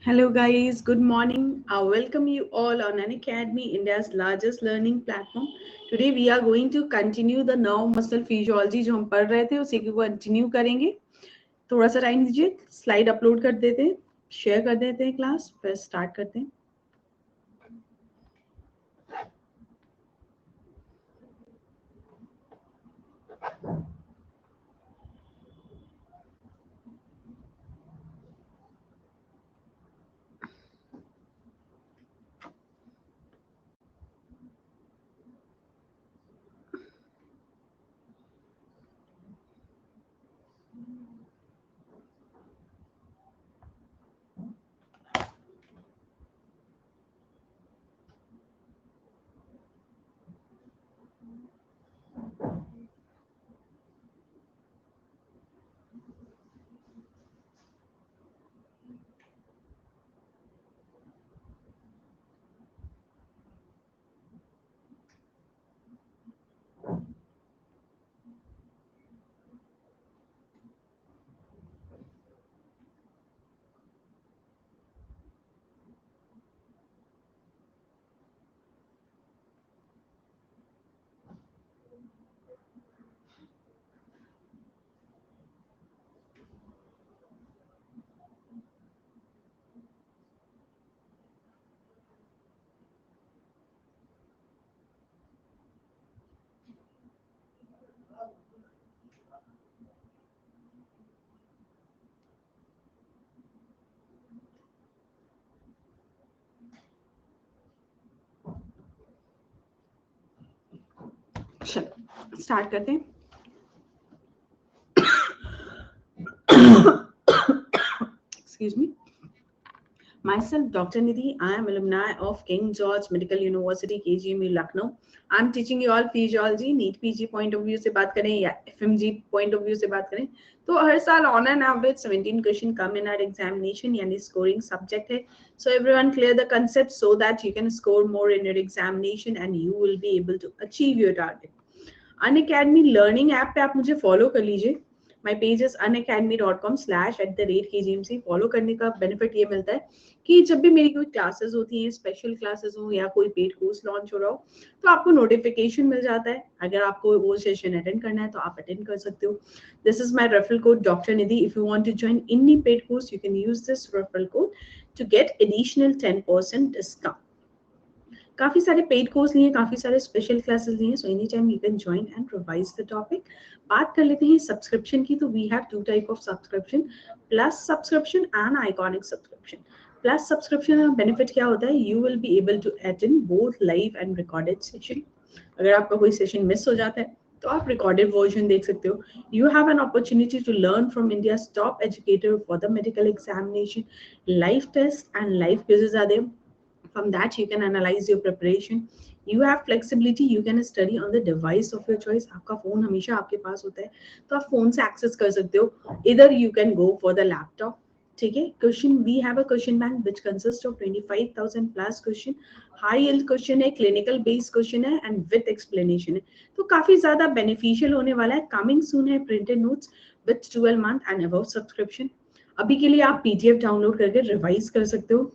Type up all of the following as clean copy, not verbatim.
Hello guys, good morning. I welcome you all on Unacademy, India's largest learning platform. Today we are going to continue the nerve muscle physiology जो हम पढ़ रहे थे उसी को continue करेंगे. थोड़ा सा टाइम दीजिए, स्लाइड अपलोड कर देते हैं, शेयर कर देते हैं क्लास, फिर स्टार्ट करते हैं. चलो स्टार्ट करते हैं. Excuse me. Myself, Dr. Nidhi. I am alumni of King George Medical University, KGMU, Lucknow. I am teaching you all physiology, NEET PG point of view से बात करें या FMG point of view से बात करें तो हर साल on an average 17 question come in our examination यानी scoring subject है. So everyone clear the concept so that you can score more in your examination and you will be able to achieve your target. Unacademy learning app पे आप मुझे follow कर लीजिए. My page is unacademy.com/@kgmc. Follow करने का benefit ये मिलता है कि जब भी मेरी कोई क्लासेस होती हैं, स्पेशल क्लासेस हो या कोई पेड कोर्स लॉन्च हो रहा हो तो आपको नोटिफिकेशन मिल जाता है. अगर आपको वो सेशन अटेंड करना है तो आप अटेंड कर सकते हो. This is my referral code doctor Nidhi. If you want to join any paid course you can use this referral code to get additional 10% discount. काफी सारे पेड कोर्स लिए, काफी सारे स्पेशल क्लासेस लिए, so any time you can join and revise the topic. बात कर लेते हैं सब्सक्रिप्शन की. तो we have two type of subscription, plus subscription and iconic subscription. Plus subscription का बेनिफिट क्या होता है? You will be able to attend both live and recorded session. अगर आपका कोई सेशन मिस हो जाता है तो आप रिकॉर्डेड वर्जन देख सकते हो. You have an opportunity to learn from India's top educator for the medical examination. Live test and live quizzes are there. From that you can analyze your preparation. You have flexibility, you can study on the device of your choice. आपका phone हमेशा आपके पास होता है तो आप phone से access कर सकते हो. Either you can go for the laptop. ठीक है. Question, we have a question bank which consist of 25,000 plus question. High yield question है, क्लिनिकल बेस्ड क्वेश्चन है एंड विद एक्सप्लेनेशन है. तो काफी ज्यादा बेनिफिशियल होने वाला है. कमिंग सून है printed notes with 12 month and above subscription. अभी के लिए आप पीडीएफ डाउनलोड करके रिवाइज कर सकते हो.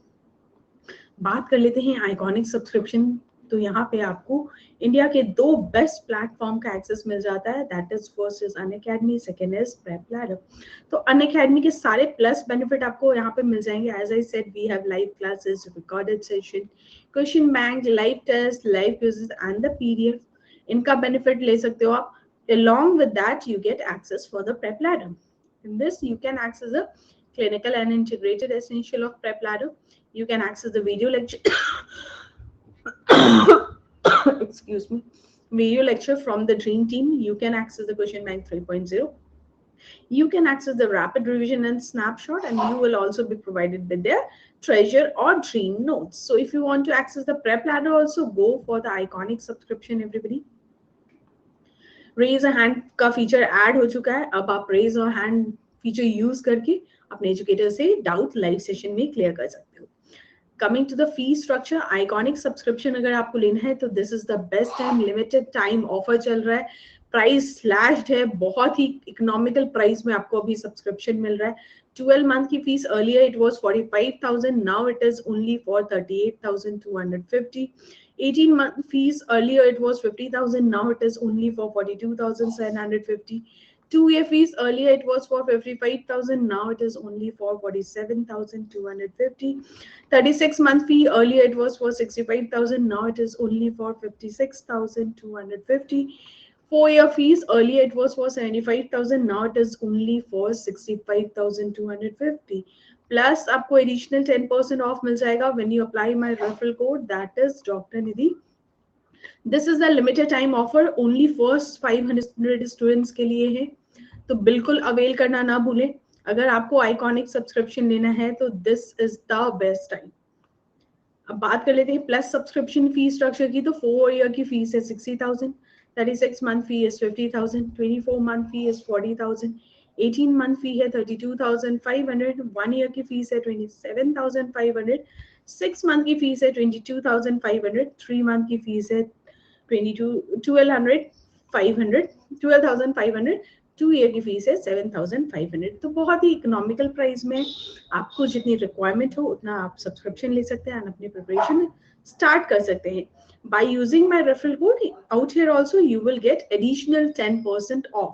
बात कर लेते हैं आइकॉनिक सब्सक्रिप्शन. तो यहाँ पे आपको इंडिया के दो बेस्ट प्लेटफॉर्म का एक्सेस मिल जाता है. That is first is Unacademy, second is PrepLadder. तो अनअकैडमी के सारे प्लस बेनिफिट आपको यहाँ पे मिल जाएंगे. As I said, we have live classes, recorded session, question bank, live test, live quizzes and the PDF. इनका बेनिफिट ले सकते हो आप. Along with that, you get access for the prep ladder. In this, you can access the clinical and integrated essential of prep ladder. You can access the video lecture excuse me, video lecture from the dream team. You can access the question bank 3.0. You can access the rapid revision and snapshot, and you will also be provided with their treasure or dream notes. So if you want to access the prep ladder also, go for the iconic subscription. Everybody, raise a hand का feature add हो चुका है. अब आप raise a hand feature use करके अपने educator से doubt live session में क्लियर कर सकते हो. Coming to the fee structure, iconic subscription अगर आपको लेना है तो this is the best time. Limited time offer चल रहा है, प्राइस स्लैश्ड है, बहुत ही इकोनॉमिकल प्राइस में आपको अभी सब्सक्रिप्शन मिल रहा है. 12 month की fees earlier it was 45,000, now it is only for 38,250. 18 month fees earlier it was 50,000, now it is only for 42,750. 2-year fees earlier it was for 55,000, now it is only for 47,250. 36-month fee earlier it was for 65,000, now it is only for 56,250. 4-year fees earlier it was for 75,000, now it is only for 65,250. Plus आपको additional 10% off मिल जाएगा when you apply my referral code, that is Dr. Nidhi. This is the limited time offer, only first 500 students के लिए है, तो बिल्कुल avail करना ना भूलें. अगर आपको आइकॉनिक सब्सक्रिप्शन लेना है तो this is the best time. अब बात कर लेते हैं प्लस सब्सक्रिप्शन फी स्ट्रक्चर की. तो 4 ईयर की फीस है 60,000, 36 month fee is 50,000, 24 month fee is 40,000, 18 month fee है 32,500, 1 year की फीस है 27,500, 6 month की फीस है 22,500, 3 month की फीस है 12,500, 2 ईयर की फीस है 7,500. तो बहुत ही इकोनॉमिकल प्राइस में आपको जितनी रिक्वायरमेंट हो उतना आप सब्सक्रिप्शन ले सकते हैं और अपनी प्रिपरेशन स्टार्ट कर सकते हैं. By using my referral code out here also you will get additional 10% off.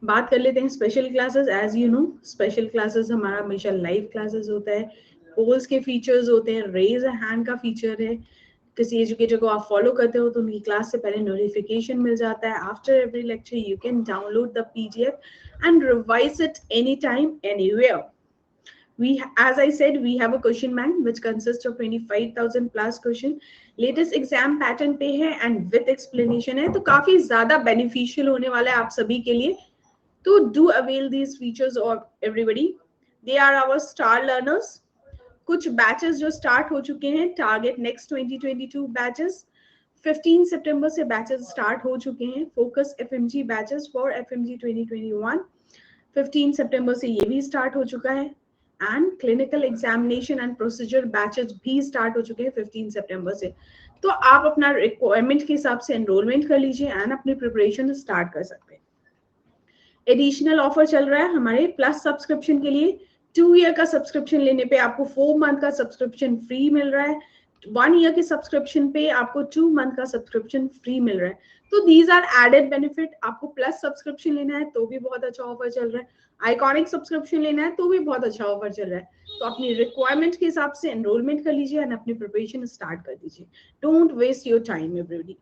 बात कर लेते हैं special classes. As you know special classes हमारा हमेशा लाइव क्लासेस होता है. पोल्स के फीचर्स होते हैं, रेज अ हैंड का फीचर है. किसी एजुकेटर को आप फॉलो करते हो तो उनकी क्लास से पहले नोटिफिकेशन मिल जाता है. After every lecture you can download the PDF and revise it any time anywhere. We, as I said, we have a question bank which consists of 25,000 plus question. Latest exam pattern पे है and with explanation है, तो काफी ज्यादा beneficial होने वाला है आप सभी के लिए. तो do avail these features of everybody. They are our star learners. कुछ बैचेस जो स्टार्ट हो चुके हैं, टारगेट नेक्स्ट 2022 बैचेस 15 सितंबर से बैचेस स्टार्ट हो चुके हैं. Focus FMG batches for FMG 2021 15 सितंबर से ये भी स्टार्ट हो चुका है. And clinical examination and procedure batches भी स्टार्ट हो चुके हैं 15 सितंबर से. तो आप अपना रिक्वायरमेंट के हिसाब से एनरोलमेंट कर लीजिए एंड अपनी प्रिपरेशन स्टार्ट कर सकते हैं. एडिशनल ऑफर चल रहा है हमारे प्लस सब्सक्रिप्शन के लिए. 2 ईयर का सब्सक्रिप्शन लेने पे आपको 4 मंथ का सब्सक्रिप्शन फ्री मिल रहा है. 1 ईयर के सब्सक्रिप्शन पे आपको 2 मंथ का सब्सक्रिप्शन फ्री मिल रहा है. तो दीज आर एडेड बेनिफिट. आपको प्लस सब्सक्रिप्शन लेना है तो भी बहुत अच्छा ऑफर चल रहा है. आइकॉनिक सब्सक्रिप्शन लेना है तो भी बहुत अच्छा ऑफर चल रहा है. तो अपनी रिक्वायरमेंट के हिसाब से एनरोलमेंट कर लीजिए एंड अपनी प्रिपरेशन स्टार्ट कर दीजिए. Don't waste your time everybody.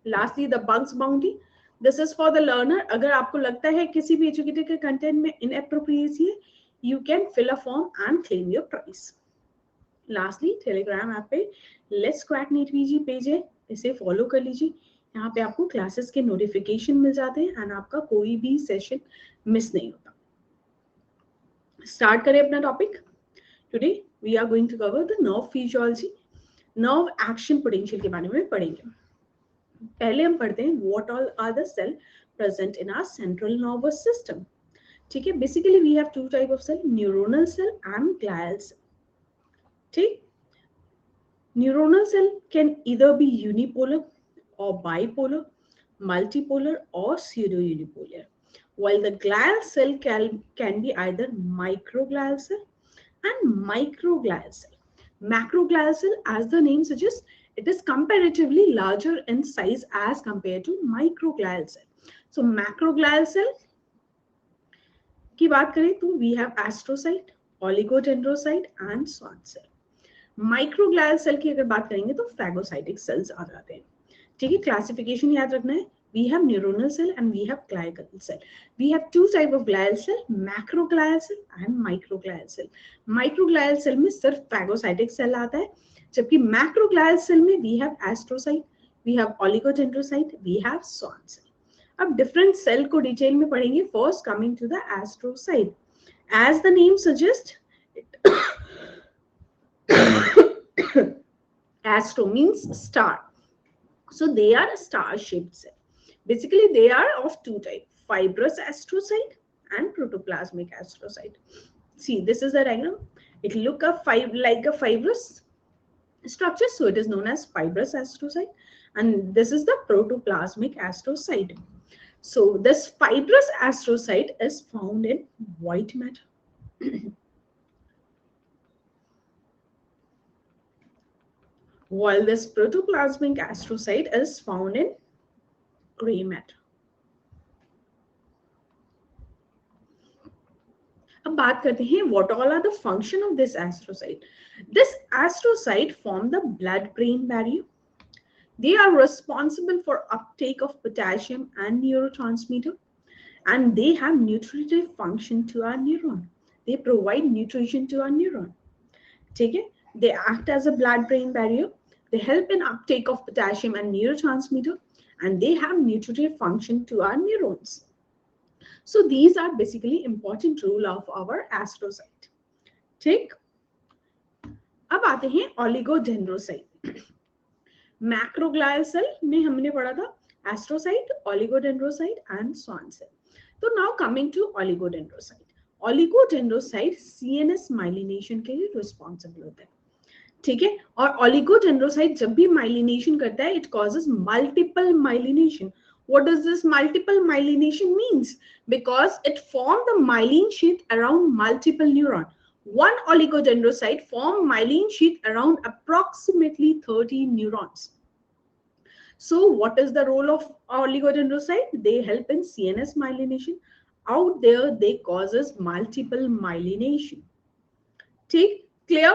Lastly the bugs bounty. This is for the learner. अगर आपको लगता है किसी भी एजुकेटर के कंटेंट में इनएप्रोप्रिएसी है, you can fill a form and claim your prize. Lastly, Telegram app पे Let's Crack NEET PG page है, इसे फॉलो कर लीजिए. यहाँ पे आपको क्लासेस के नोटिफिकेशन मिल जाते हैं एंड आपका कोई भी सेशन मिस नहीं होता. स्टार्ट करें अपना topic. Today we are going to cover the nerve physiology, nerve action potential के बारे में पढ़ेंगे. पहले हम पढ़ते हैं what all are the cell present in our central nervous system. ठीक है. Basically we have 2 type of cell, neuronal cell and glial cell. ठीक. Neuronal cell can either be unipolar और बाइपोलर, मल्टीपोलर और pseudo unipolar, while the glial cell can be either microglial cell and macroglial cell. Macroglial cell, as the name suggests, it is comparatively larger in size as compared to microglial cell. So macroglial cell की बात करें तो we have astrocyte, oligodendrocyte and Schwann cell. Microglial cell की अगर बात करेंगे तो phagocytic cells आ जाते हैं. ठीक है. क्लासिफिकेशन याद रखना है. We have neuronal cell and we have glial cell. We have 2 type of glial cell, macroglial cell and microglial cell. Microglial cell में सिर्फ फैगोसाइटिक सेल आता है, जबकि मैक्रोग्लियल सेल में we have astrocyte, we have oligodendrocyte, we have Schwann cell. अब different cell को detail में पढ़ेंगे. First coming to the astrocyte. As the name suggest, astro means star, so they are a star shaped cell. Basically they are of 2 types, fibrous astrocyte and protoplasmic astrocyte. See, this is the diagram. It look like a fibrous structure, so it is known as fibrous astrocyte, and this is the protoplasmic astrocyte. So this fibrous astrocyte is found in white matter. While this protoplasmic astrocyte is found in gray matter. अब बात करते हैं what all are the function of this astrocyte. This astrocyte form the blood-brain barrier. They are responsible for uptake of potassium and neurotransmitter, and they have nutritive function to our neuron. They provide nutrition to our neuron. ठीक है? They act as a blood-brain barrier. They help in uptake of potassium and neurotransmitter, and they have nutritive function to our neurons. So these are basically important role of our astrocyte. ठीक? अब आते हैं oligodendrocyte. Macroglial cell में हमने पढ़ा था astrocyte, oligodendrocyte and Schwann cell. So now coming to oligodendrocyte. Oligodendrocyte CNS myelination के लिए responsible होता है. ठीक है? और oligodendrocyte जब भी myelination करता है, it causes multiple myelination. What does this multiple myelination means? Because it forms the myelin sheath around multiple neurons. One oligodendrocyte forms myelin sheath around approximately 30 neurons. So what is the role of oligodendrocyte? They help in CNS myelination. Out there, they causes multiple myelination. ठीक? Clear?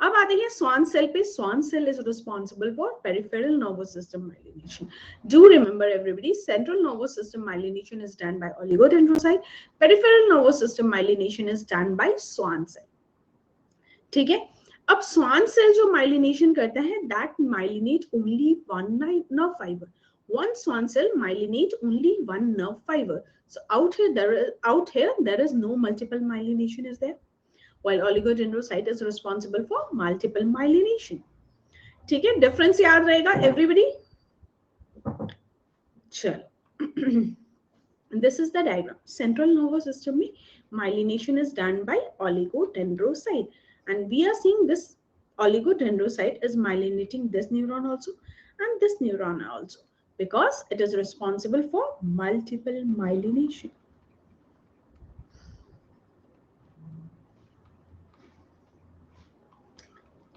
अब आते हैं Schwann cell पे. Schwann cell is responsible for peripheral nervous system myelination. Do remember everybody, central nervous system myelination is done by oligodendrocyte. Peripheral nervous system myelination is done by Schwann cell. ठीक है? अब Schwann cell जो myelination करता है, that myelinate only one nerve fiber. One Schwann cell myelinate only one nerve fiber. So out here there is no multiple myelination is there. While oligodendrocyte is responsible for multiple myelination. ठीक है? Difference याद रहेगा everybody? चलो. This is the diagram. Central nervous system में myelination is done by oligodendrocyte, and we are seeing this oligodendrocyte is myelinating this neuron also and this neuron also, because it is responsible for multiple myelination.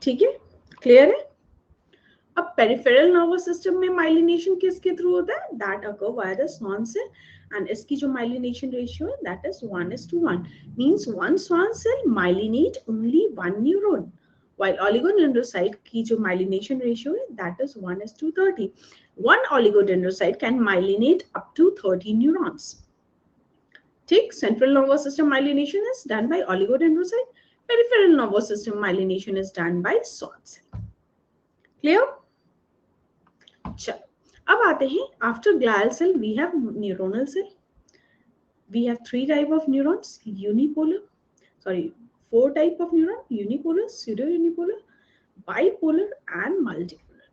ठीक है? Clear है? अब peripheral nervous system में myelination किसके through होता है? That occur via the Schwann cell, and इसकी जो माइलिनेशन रेशियो है that is 1:1. Means one Schwann cell myelinate only one neuron, while oligodendrocyte की जो माइलिनेशन रेशियो है that is 1:30. One oligodendrocyte can myelinate up to 30 neurons. ठीक? Central nervous system myelination is done by oligodendrocyte. Peripheral nervous system myelination is done by Schwann cell. Clear? चलो, अब आते हैं after glial cell we have neuronal cell. We have 3 type of neurons: four type of neuron: unipolar, pseudo-unipolar, bipolar and multipolar.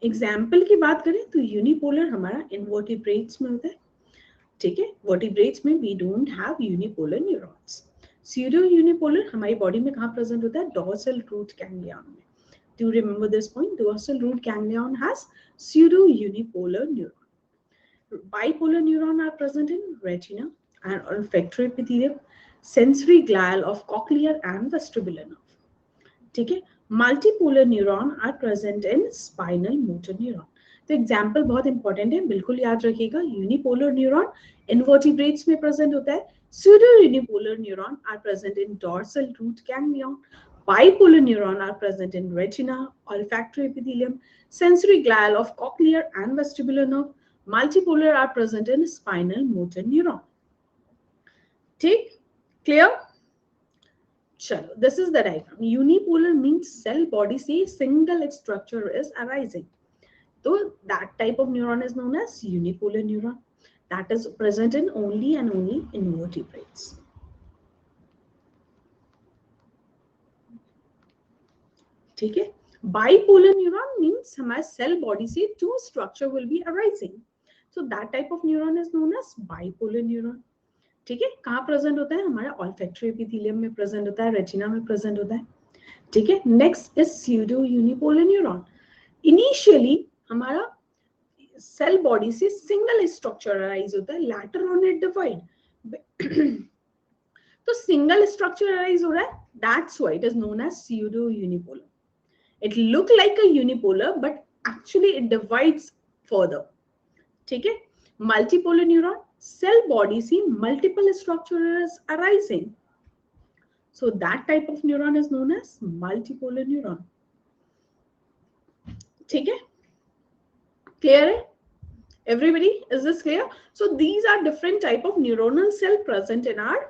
Example की बात करें तो unipolar हमारा invertebrates में होता है. ठीक है? वर्टिब्रेट्स में we don't have unipolar neurons. Pseudo unipolar हमारी बॉडी में कहाँ प्रेजेंट होता है? डॉर्सल रूट गैंग्लियन में. Do you remember this point? Dorsal root ganglion has pseudo unipolar neuron. Bipolar neuron are present in retina and olfactory epithelium, sensory glial of cochlear and vestibular nerve. ठीक है? Multipolar neuron are present in spinal motor neuron. तो example बहुत important है, बिल्कुल याद रखिएगा. Unipolar neuron invertebrates में present होता है. Pseudo unipolar neuron are present in dorsal root ganglion. Bipolar neuron are present in retina, olfactory epithelium, sensory glial of cochlear and vestibular nerve. Multipolar are present in spinal motor neuron. ठीक? Clear? चलो, this is the diagram. Unipolar means cell body से single structure is arising. So that type of neuron is known as unipolar neuron. That is present in only and only invertebrates. ठीक है? Bipolar neuron means हमारे cell body से two structure will be arising. So that type of neuron is known as bipolar neuron. ठीक है? कहाँ present होता है? हमारा olfactory epithelium में present होता है, retina में present होता है. ठीक है? Next is pseudo unipolar neuron. Initially हमारा सेल बॉडी से सिंगल स्ट्रक्चर अराइज होता है, लेटर ऑन इट डिवाइड। तो सिंगल स्ट्रक्चर अराइज हो रहा है, that's why it is known as pseudo unipolar. It look like a unipolar but actually it divides further. ठीक है. मल्टीपोलर न्यूरॉन, सेल बॉडी से multiple structures arising, so that type of neuron is known as multipolar neuron. ठीक है, clear है everybody? Is this clear? So these are different type of neuronal cell present in our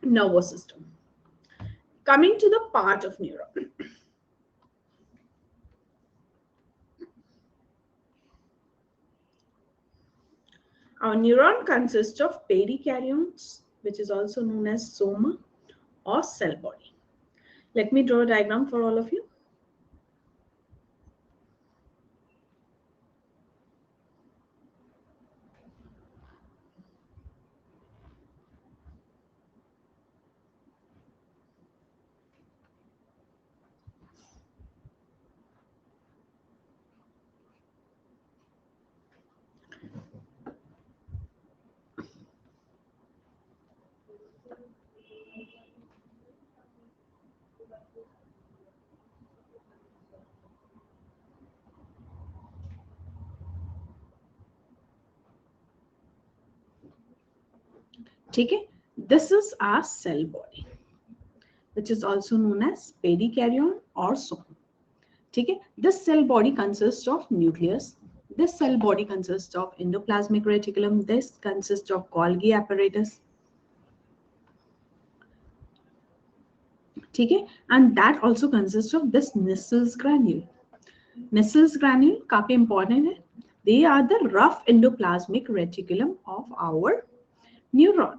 nervous system. Coming to the part of neuron. Our neuron consists of perikaryones, which is also known as soma or cell body. Let me draw a diagram for all of you. ठीक है, this is our cell body, which is also known as perikaryon or soma. ठीक है, this cell body consists of nucleus, this cell body consists of endoplasmic reticulum, this consists of Golgi apparatus. ठीक है, and that also consists of this Nissel's granule. Nissel's granule काफी important है. They are the rough endoplasmic reticulum of our neuron.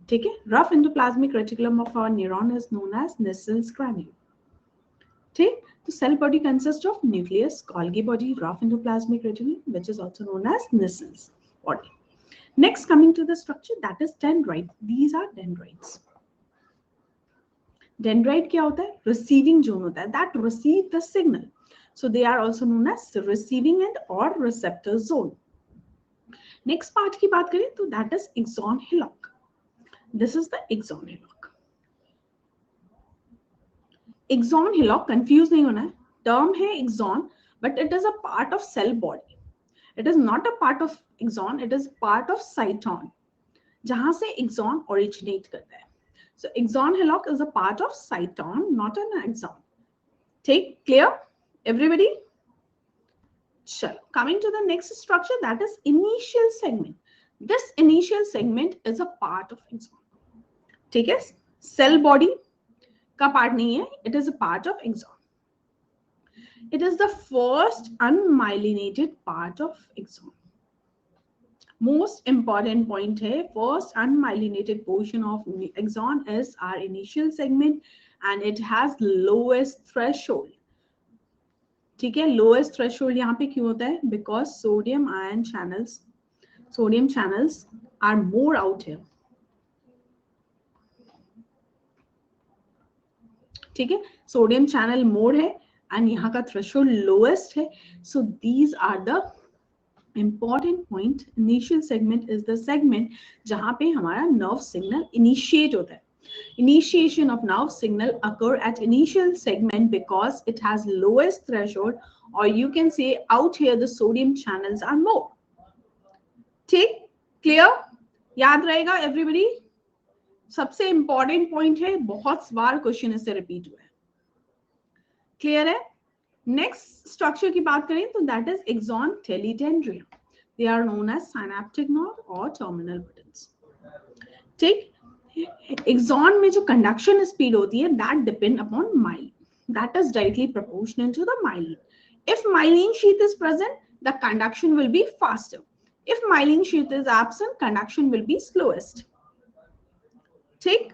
ठीक है, rough endoplasmic reticulum of our neuron is known as Nissel's granule. ठीक, तो cell body consists of nucleus, Golgi body, rough endoplasmic reticulum, which is also known as Nissel's body. Next, coming to the structure, that is dendrite. These are dendrites. Dendrite क्या होता है? Receiving zone होता है, that receive the signal. So they are also known as receiving end or receptor zone. Next part की बात करें तो that is axon hillock. This is the axon hillock. Axon hillock, confuse नहीं होना है, term है axon, but it is a part of cell body. It is not a part of axon, it is part of cyton, जहां से axon originate करता है. So axon hillock is a part of cyton, not an axon. Take clear, everybody? Chalo. Coming to the next structure, that is initial segment. This initial segment is a part of axon. ठीक है, cell body का part नहीं है, it is a part of axon. It is the first unmyelinated part of axon. Most important point है, first unmyelinated portion of axon is our initial segment and it has lowest threshold. ठीक है, lowest threshold यहाँ पे क्यों होता है? Because sodium channels are more out here. ठीक है, सोडियम चैनल मोर है एंड यहाँ का थ्रेशोल्ड लोएस्ट है. So these are the important point. Initial segment is the segment जहां पे हमारा नर्व सिग्नल इनिशिएट होता है. Initiation of nerve signal occur at initial segment because it has lowest threshold, or you can say out here the sodium channels are more. ठीक, clear? याद रहेगा everybody? सबसे important point है, बहुत बार question इससे repeat हुआ है. क्लियर है? नेक्स्ट स्ट्रक्चर की बात करें तो that is axon telodendrium. They are known as synaptic nerve और टर्मिनल बटन्स. ठीक, एक्सॉन में जो कंडक्शन स्पीड होती है that depend upon myelin. That is directly proportional to the myelin. If myelin sheath is present the conduction will be faster. If myelin sheath is absent conduction will be slowest. ठीक,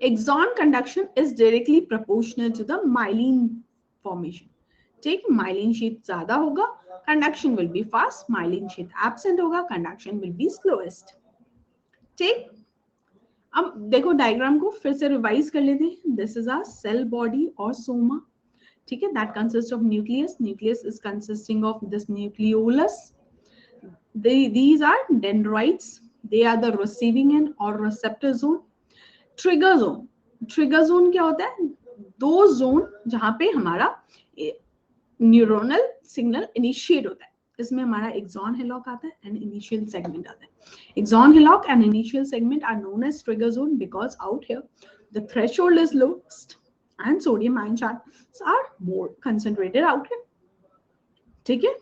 axon conduction is directly proportional to the myelin formation. ठीक, myelin sheath ज्यादा होगा, conduction will be fast. myelin sheath absent होगा, conduction will be slowest. ठीक, अब देखो diagram को फिर से रिवाइज कर लेते हैं. This is our cell body और सोमा. ठीक है, that consists of nucleus. Nucleus is consisting of this nucleolus. These are dendrites. They are the receiving end or receptor zone. Trigger zone. Trigger zone क्या होता है? दो zone जहां पे हमारा न्यूरोनल सिग्नल इनिशिएट होता है. इसमें हमारा एक्सॉन हिलॉक आता है एंड इनिशियल सेगमेंट आता है. Axon hillock and initial segment are known as trigger zone because out here the threshold is lowest and sodium ion channels are more concentrated out here. ठीक है,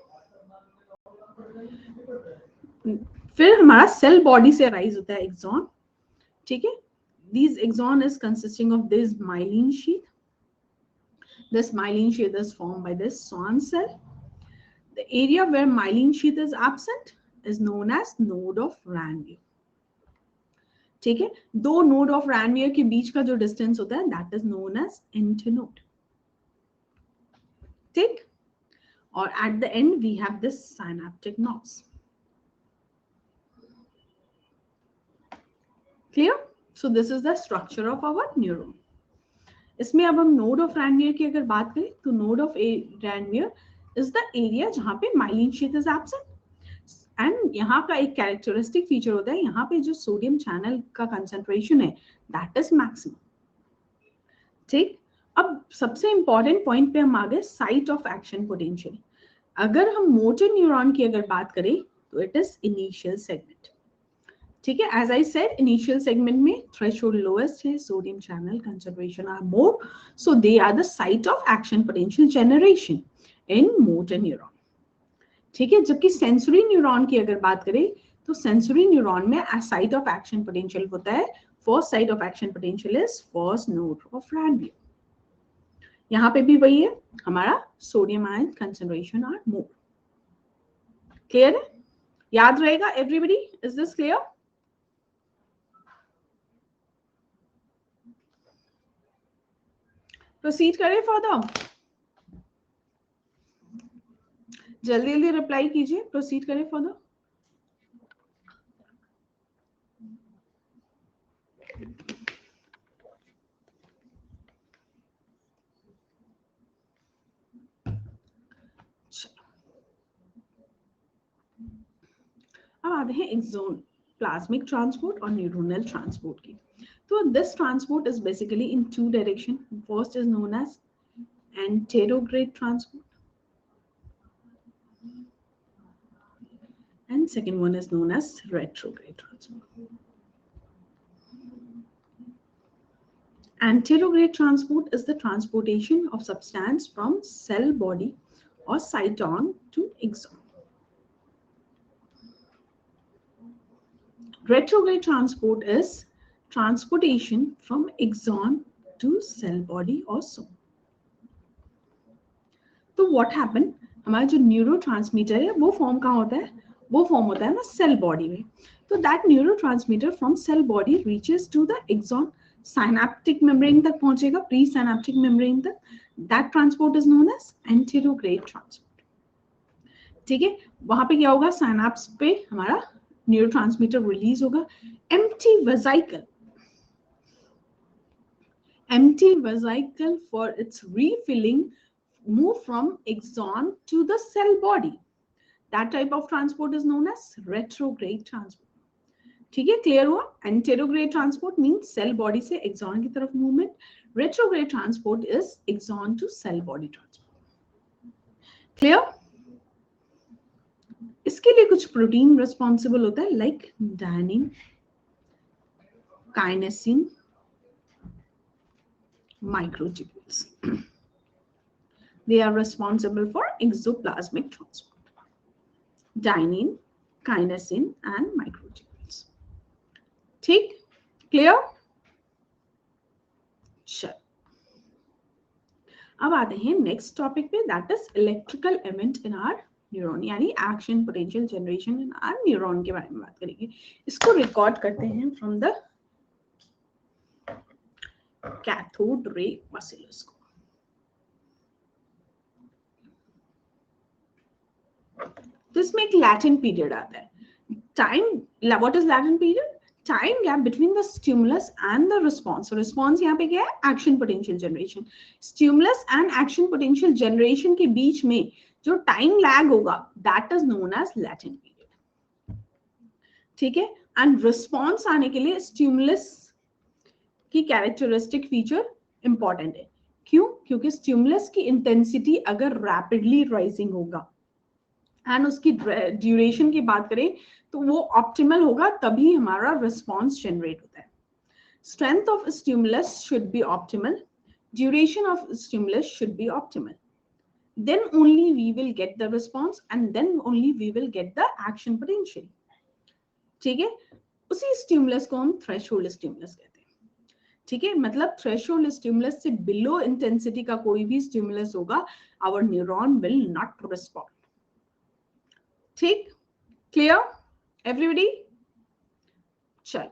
फिर हमारा cell body से rise होता है axon. ठीक है, these axon is consisting of this myelin sheath. This myelin sheath is formed by this Schwann cell. The area where myelin sheath is absent is known as node of Ranvier. ठीक है, दो node of Ranvier के बीच का जो distance होता है that is known as internode. ठीक, और at the end we have this synaptic nodes. Clear? So this is the structure of our neuron. इसमें अब हम नोड ऑफ रैनवियर की अगर बात करें तो node of Ranvier is the area जहां पे myelin sheath is absent and यहाँ का एक कैरेक्टरिस्टिक फीचर होता है, यहाँ पे जो सोडियम चैनल का कंसंट्रेशन है दैट इज मैक्सिमम. ठीक, अब सबसे इंपॉर्टेंट पॉइंट पे हम आ गए, साइट ऑफ एक्शन पोटेंशियल. अगर हम मोटर न्यूरॉन की अगर बात करें तो इट इज इनिशियल सेगमेंट. ठीक है, as I said initial segment में थ्रेशोल्ड लोएस्ट है, sodium channel concentration are more, so they are the site of action potential generation in motor neuron. ठीक है, जबकि सेंसरी न्यूरॉन की अगर बात करें तो सेंसरी न्यूरॉन में साइट ऑफ एक्शन पोटेंशियल होता है, first site of action potential is first node of Ranvier. यहाँ पे भी वही है, हमारा sodium ion concentration are more. Clear है, याद रहेगा everybody? Is this clear? Proceed करें फर्दर, जल्दी जल्दी रिप्लाई कीजिए. प्रोसीड करें फर्दर. अब आते हैं एक्सोन प्लाज्मिक ट्रांसपोर्ट और न्यूरोनल ट्रांसपोर्ट की. So this transport is basically in two directions. First is known as anterograde transport and second one is known as retrograde transport. Anterograde transport is the transportation of substance from cell body or cyton to axon. Retrograde transport is transportation from axon to cell body or so. तो what happen, हमारा जो neurotransmitter है वो form कहाँ होता है? वो form होता है ना सेल बॉडी में. तो that neurotransmitter from cell body reaches to the axon, synaptic membrane तक पहुंचेगा, प्री साइनेप्टिक मेम्ब्रेन तक. That transport is known as anterograde transport. ठीक है, वहां पे क्या होगा, साइनेप्स पे हमारा न्यूरोट्रांसमीटर रिलीज होगा. Empty vesicle for its refilling move from axon to the cell body. That type of transport is known as retrograde transport. ठीक है, क्लियर हुआ? Anterograde transport means cell body से axon की तरफ movement. Retrograde transport is axon to cell body transport. Clear? इसके लिए कुछ protein responsible होता है like dynein, kinesin, microtubules. They are responsible for exoplasmic transport. Dynein, kinesin and microtubules. ठीक, clear? Sure. अब आते हैं नेक्स्ट टॉपिक पे, that is electrical event in our neuron, यानी action potential generation in our neuron के बारे में बात करेंगे. इसको रिकॉर्ड करते हैं from the cathode ray oscilloscope. तो इसमें एक लैटेंट पीरियड आता है. Time, what is latent period? Time gap between the stimulus and the response. Response यहाँ पे क्या है? Action potential generation. Stimulus and action potential generation के बीच में जो टाइम लैग होगा that is known as latent period. ठीक है. एंड रिस्पॉन्स आने के लिए स्टिमुलस की कैरेक्टरिस्टिक फीचर इंपॉर्टेंट है. क्यों? क्योंकि स्टिमुलस की इंटेंसिटी अगर रैपिडली राइजिंग होगा एंड उसकी ड्यूरेशन की बात करें तो वो ऑप्टिमल होगा, तभी हमारा रिस्पॉन्स जनरेट होता है. Strength of stimulus should B optimal, duration of stimulus should B optimal, then only we will get the response and then only we will get the action potential. ठीक है. उसी stimulus को हम threshold stimulus कहते हैं. ठीक है. मतलब थ्रेशोल्ड स्टिमुलस से बिलो इंटेंसिटी का कोई भी स्टिमुलस होगा, our neuron will not respond. ठीक. Clear everybody? चल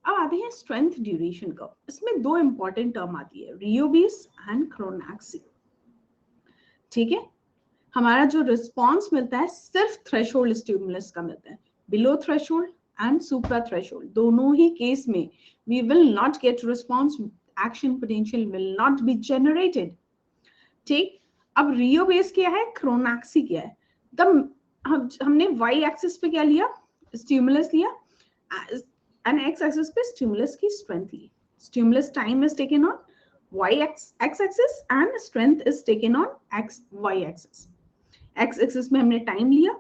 अब आते हैं स्ट्रेंथ ड्यूरेशन कर्व. इसमें दो इंपॉर्टेंट टर्म आती है, रियोबेस एंड क्रोनैक्सी. ठीक है. हमारा जो रिस्पॉन्स मिलता है सिर्फ थ्रेशोल्ड स्टिमुलस का मिलता है. Below threshold and supra threshold दोनों ही केस में we will not get response, action potential will not be generated. ठीक. अब रियो बेस क्या है, क्रोनैक्सी क्या है? तब हमने वाई एक्सिस पे क्या लिया? स्टिमुलस लिया, एंड एक्स एक्सिस पे स्टिमुलस की स्ट्रेंथ ली. Stimulus time is taken on y axis and strength is taken on y axis. x axis में हमने टाइम लिया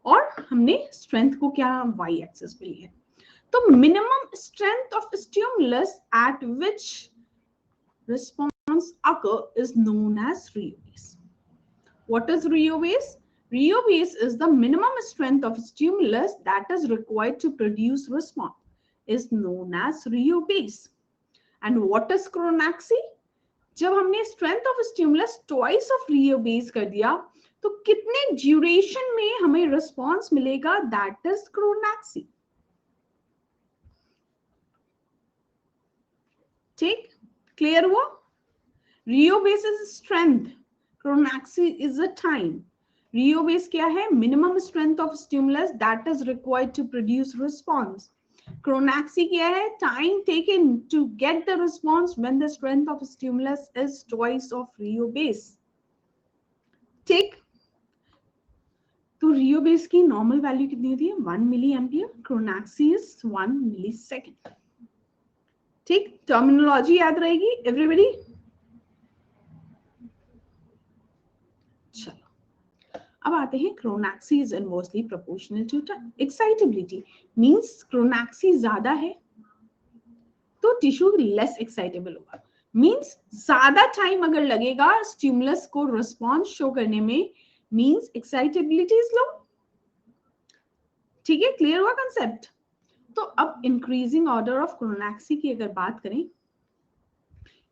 और हमने स्ट्रेंथ को क्या y axis पे लिया. तो minimum strength of stimulus eight which response occur is known as Rio-base. What is Rio-base? Rio-base is the minimum strength of stimulus that is required to produce response, is known as Rio-base. And what is chronaxy? जब हमने strength of stimulus twice of rheobase कर दिया तो कितने duration में हमें response मिलेगा? That is chronaxie. ठीक. क्लियर हुआ? Rheobase is strength, chronaxie is a time. Rheobase क्या है? Minimum strength of stimulus that is required to produce response. Chronaxy क्या है? Time taken to get the response when the strength of stimulus is twice of Rio base. ठीक. तो Rio base की normal value कितनी होती है? 1 milliampere. Chronaxy is 1 millisecond. ठीक. Terminology याद रहेगी एवरीबॉडी? चलो अब आते हैं chronaxie is inversely proportional to excitability. Means chronaxie ज्यादा है तो टिश्यू लेस एक्साइटेबल होगा. मींस ज्यादा टाइम अगर लगेगा स्टिमुलस को रिस्पॉन्स शो करने में, मींस एक्साइटेबिलिटी इज लो. ठीक है. क्लियर हुआ कंसेप्ट? तो अब इंक्रीजिंग ऑर्डर ऑफ क्रोनैक्सी की अगर बात करें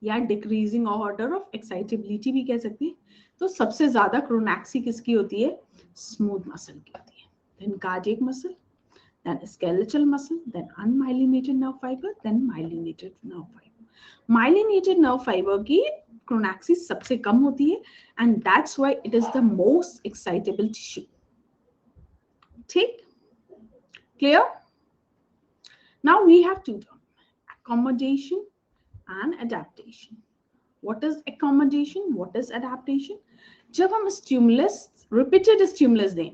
या डिक्रीजिंग ऑर्डर ऑफ एक्साइटेबिलिटी भी कह सकते हैं, तो सबसे ज्यादा क्रोनैक्सी किसकी होती है? स्मूथ मसल की होती है. Then cardiac muscle, then skeletal muscle, then unmyelinated nerve fiber, then myelinated nerve fiber. Myelinated nerve fiber की chronaxis सबसे कम होती है and that's why it is the most excitable tissue. ठीक. Clear? Now we have two terms, accommodation and adaptation. What is accommodation? What is adaptation? जब हम stimulus, repeated stimulus दें,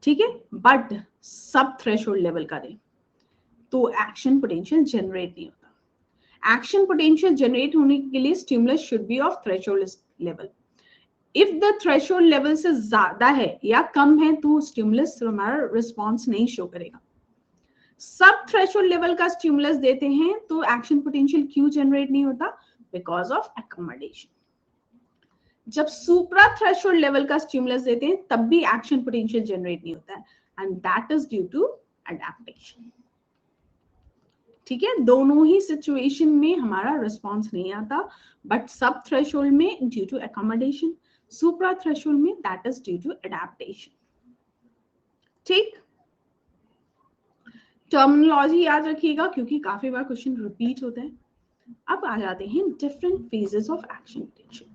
ठीक है, बट सब थ्रेशोल्ड लेवल का दें, तो एक्शन पोटेंशियल जनरेट नहीं होता. एक्शन पोटेंशियल जनरेट होने के लिए stimulus should B of threshold level. If the threshold level से ज्यादा है या कम है तो स्टिमुलस हमारा रिस्पॉन्स नहीं शो करेगा. सब थ्रेशोल्ड लेवल का स्टिमुलस देते हैं तो एक्शन पोटेंशियल क्यों जनरेट नहीं होता? Because of accommodation. जब सुप्रा थ्रेशोल्ड लेवल का स्टिमुलस देते हैं तब भी एक्शन पोटेंशियल जनरेट नहीं होता है and that is due to adaptation. ठीक है. दोनों ही सिचुएशन में हमारा रिस्पॉन्स नहीं आता, बट सब थ्रेशोल्ड में due to accommodation, suprathreshold में that is due to adaptation. ठीक. टर्मिनोलॉजी याद रखिएगा क्योंकि काफी बार क्वेश्चन रिपीट होता है. अब आ जाते हैं different phases of action potential.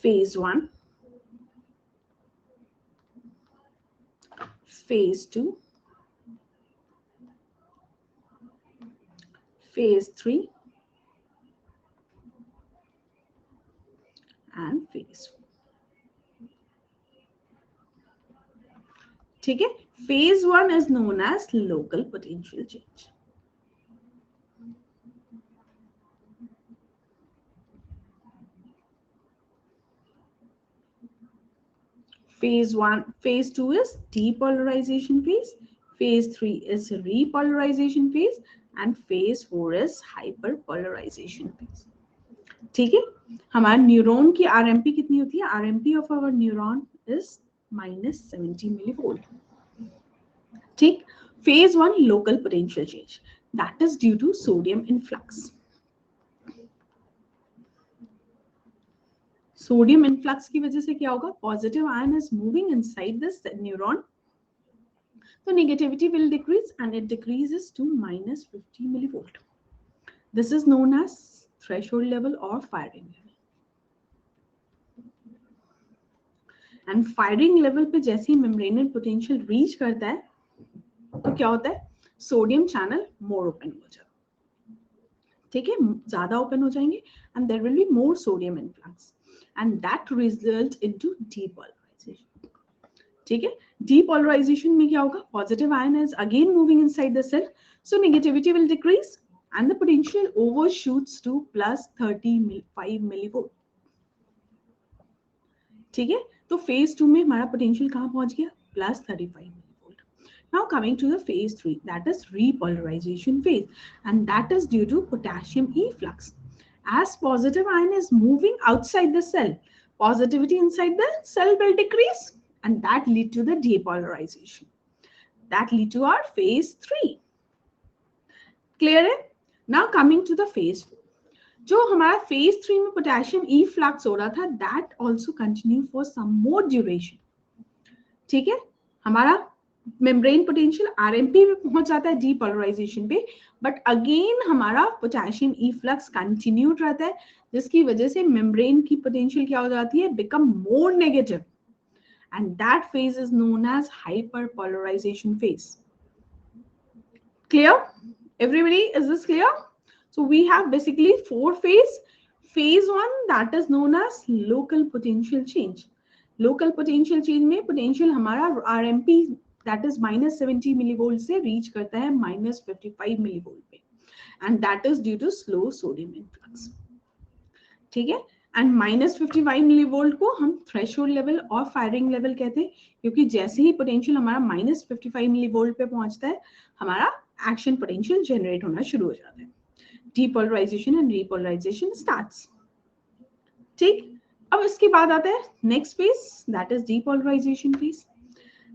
Phase 1, phase 2, phase 3 and phase 4. ठीक है, phase 1 is known as local potential change. Phase 1, phase 2 is depolarization phase, phase 3 is repolarization phase and phase 4 is hyperpolarization phase. ठीक है, हमारे neuron की RMP कितनी होती है? RMP of our neuron is -70 millivolt. ठीक, phase 1 local potential change, that is due to sodium influx. Sodium influx की वजह से क्या होगा? Positive ion is moving inside this neuron, तो negativity will decrease and it decreases to -50 millivolt. This is known as threshold level और firing level. And firing level पे जैसे ही membranal potential reach करता है तो क्या होता है? सोडियम चैनल मोर ओपन हो जाता है. ठीक है, ज्यादा ओपन हो जाएंगे and there will be more sodium influx and that result into depolarization. ठीक है, depolarization में क्या होगा? Positive ion is again moving inside the cell, so negativity will decrease and the potential overshoots to +35 millivolt. ठीक है, तो phase 2 में हमारा potential कहाँ पहुंच गया? +35 millivolt. Now coming to the phase 3, that is repolarization phase, and that is due to potassium efflux. As positive ion is moving outside the cell, positivity inside the cell will decrease and that lead to the depolarization. That lead to our phase 3. Clear है? Now coming to the phase 4. जो हमारा phase 3 में potassium efflux हो रहा था, that also continue for some more duration. ठीक है, हमारा मेम्ब्रेन पोटेंशियल आरएमपी में पहुंच जाता है डीपोलराइजेशन पे, बट अगेन हमारा पोटेशियम इफ्लक्स कंटिन्यूड रहता है, जिसकी वजह से मेम्ब्रेन की पोटेंशियल क्या हो जाती है? Become more negative, and that phase is known as hyperpolarization phase. Clear everybody? Is this clear? So we have basically 4 phase. Phase 1 that is known as local potential change. Local potential change में potential हमारा RMP that is -70 millivolt से reach करता है -55 millivolt पे, and that is due to slow sodium influx. ठीक है, and -55 millivolt को हम threshold level और firing level कहते हैं, क्योंकि जैसे ही potential हमारा -55 millivolt पे पहुंचता है, हमारा action potential generate होना शुरू हो जाता है. Depolarization and repolarization starts. ठीक, अब इसके बाद आता है next phase, that is depolarization phase.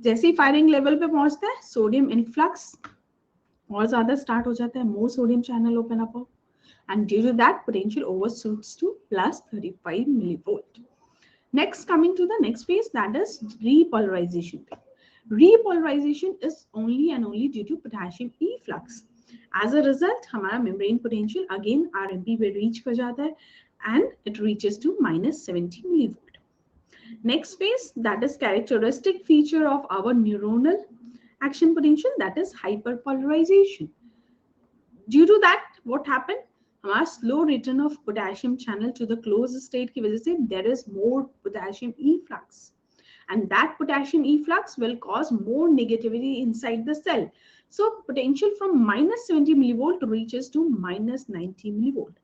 जैसे ही फायरिंग लेवल पे पहुंचता है, सोडियम इनफ्लक्स और ज्यादा स्टार्ट हो जाता है, more sodium channel open up, and due to that potential overshoots to +35 millivolt. Next, coming to the next phase, that is repolarization. Repolarization is only and only due to potassium efflux. As a result, हमारा membrane potential again RMP पे reach कर जाता है and it reaches to -70 millivolt. Next phase, that is characteristic feature of our neuronal action potential, that is hyperpolarization. Due to that, what happened? हमारा slow return of potassium channel to the closed state की वजह से there is more potassium efflux, and that potassium efflux will cause more negativity inside the cell. So potential from -70 millivolt reaches to -90 millivolt,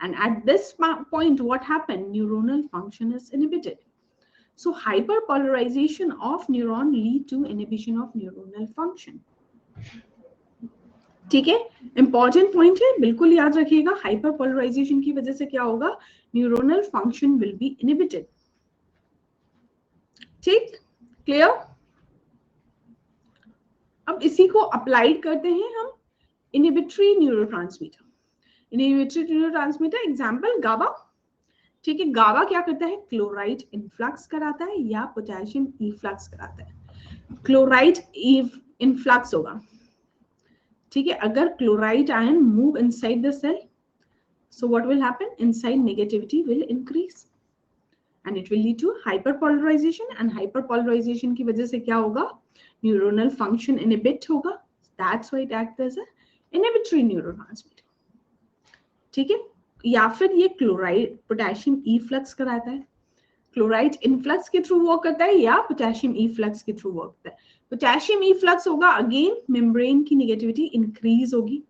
and at this point, what happened? Neuronal function is inhibited. So hyperpolarization of neuron lead to inhibition of neuronal function. ठीक है, important point है, बिल्कुल याद रखिएगा. Hyperpolarisation की वजह से क्या होगा? Neuronal function will be inhibited. ठीक, क्लियर? अब इसी को अप्लाइड करते हैं हम inhibitory neurotransmitter. Inhibitory neurotransmitter example GABA. ठीक है, गाबा क्या करता है? क्लोराइड इनफ्लक्स कराता है या पोटेशियम इफ्लक्स कराता है. क्लोराइड इनफ्लक्स होगा. ठीक है, अगर chloride ion move inside the cell, so what will happen? Inside negativity will increase and it will lead to hyperpolarization, and hyperpolarization की वजह से क्या होगा? न्यूरोनल फंक्शन इनहिबिट होगा, that's why it act as a inhibitory neurotransmitter. ठीक है, या फिर ये क्लोराइड पोटेशियम इफ्लक्स कराता है, क्लोराइड इनफ्लक्स के थ्रू वर्क करता है या पोटेशियम इफ्लक्स के थ्रू वर्क करता है। पोटेशियम इफ्लक्स होगा, अगेन मेम्ब्रेन की नेगेटिविटी इंक्रीज होगी।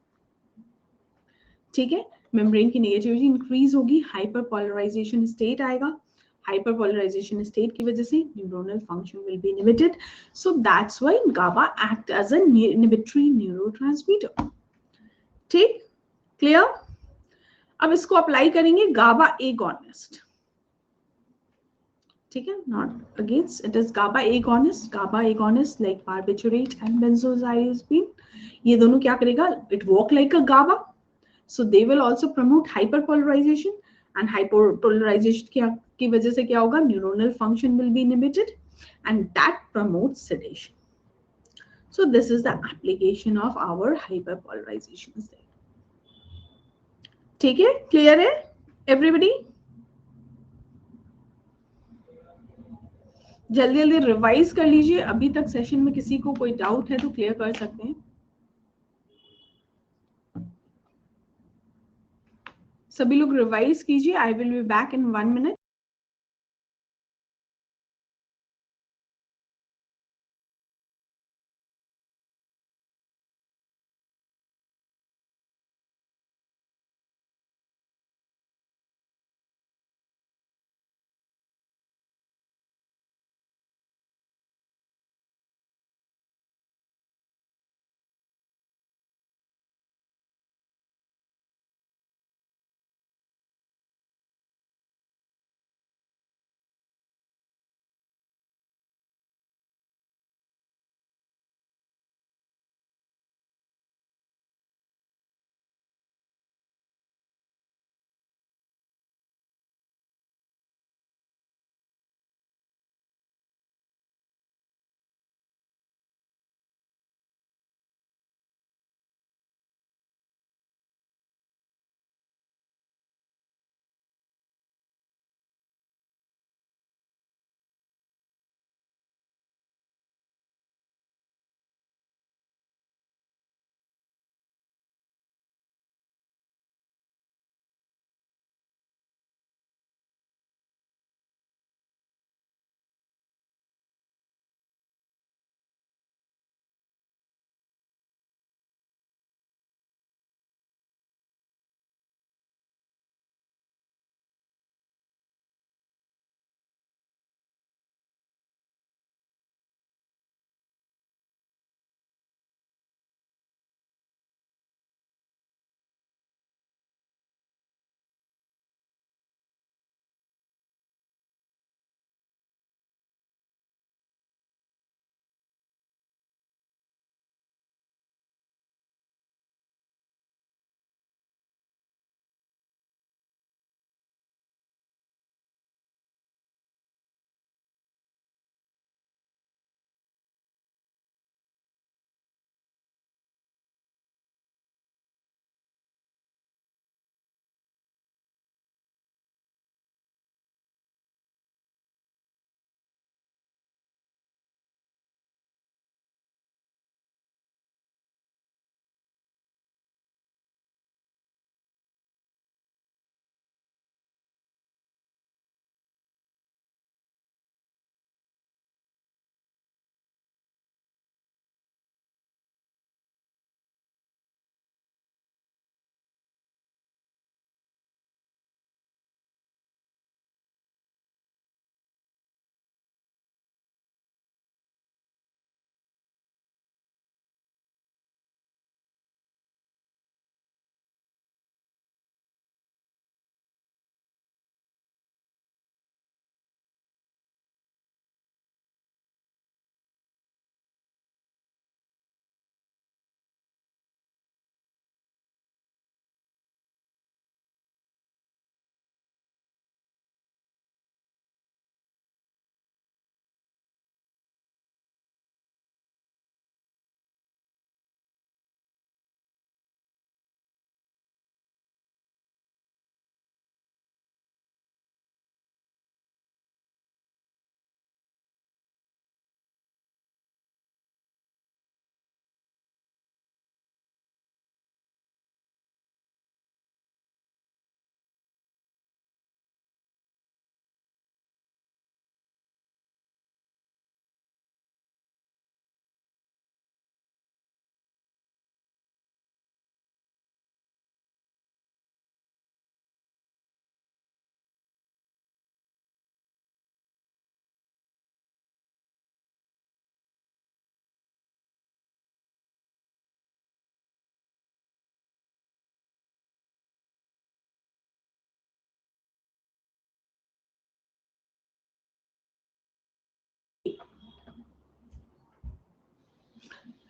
ठीक है, मेम्ब्रेन की नेगेटिविटी इंक्रीज होगी, हाइपरपोलराइजेशन स्टेट आएगा, हाइपरपोलराइजेशन स्टेट की वजह से neuronal function will be inhibited, so that's why GABA act as a inhibitory neurotransmitter. ठीक, क्लियर? अब इसको अप्लाई करेंगे गाबा एगोनिस्ट। ठीक है, not against, it is GABA agonist. GABA agonist like barbiturate and benzodiazepine, ये दोनों क्या करेगा, it work like a GABA, so they will also promote hyperpolarization, and hyperpolarization की वजह से क्या होगा, neuronal function will be inhibited and that promotes sedation. So this is the application of our hyperpolarization state. ठीक है, clear है everybody? जल्दी जल्दी रिवाइज कर लीजिए, अभी तक सेशन में किसी को कोई डाउट है तो क्लियर कर सकते हैं। सभी लोग रिवाइज कीजिए, I will be back in 1 minute.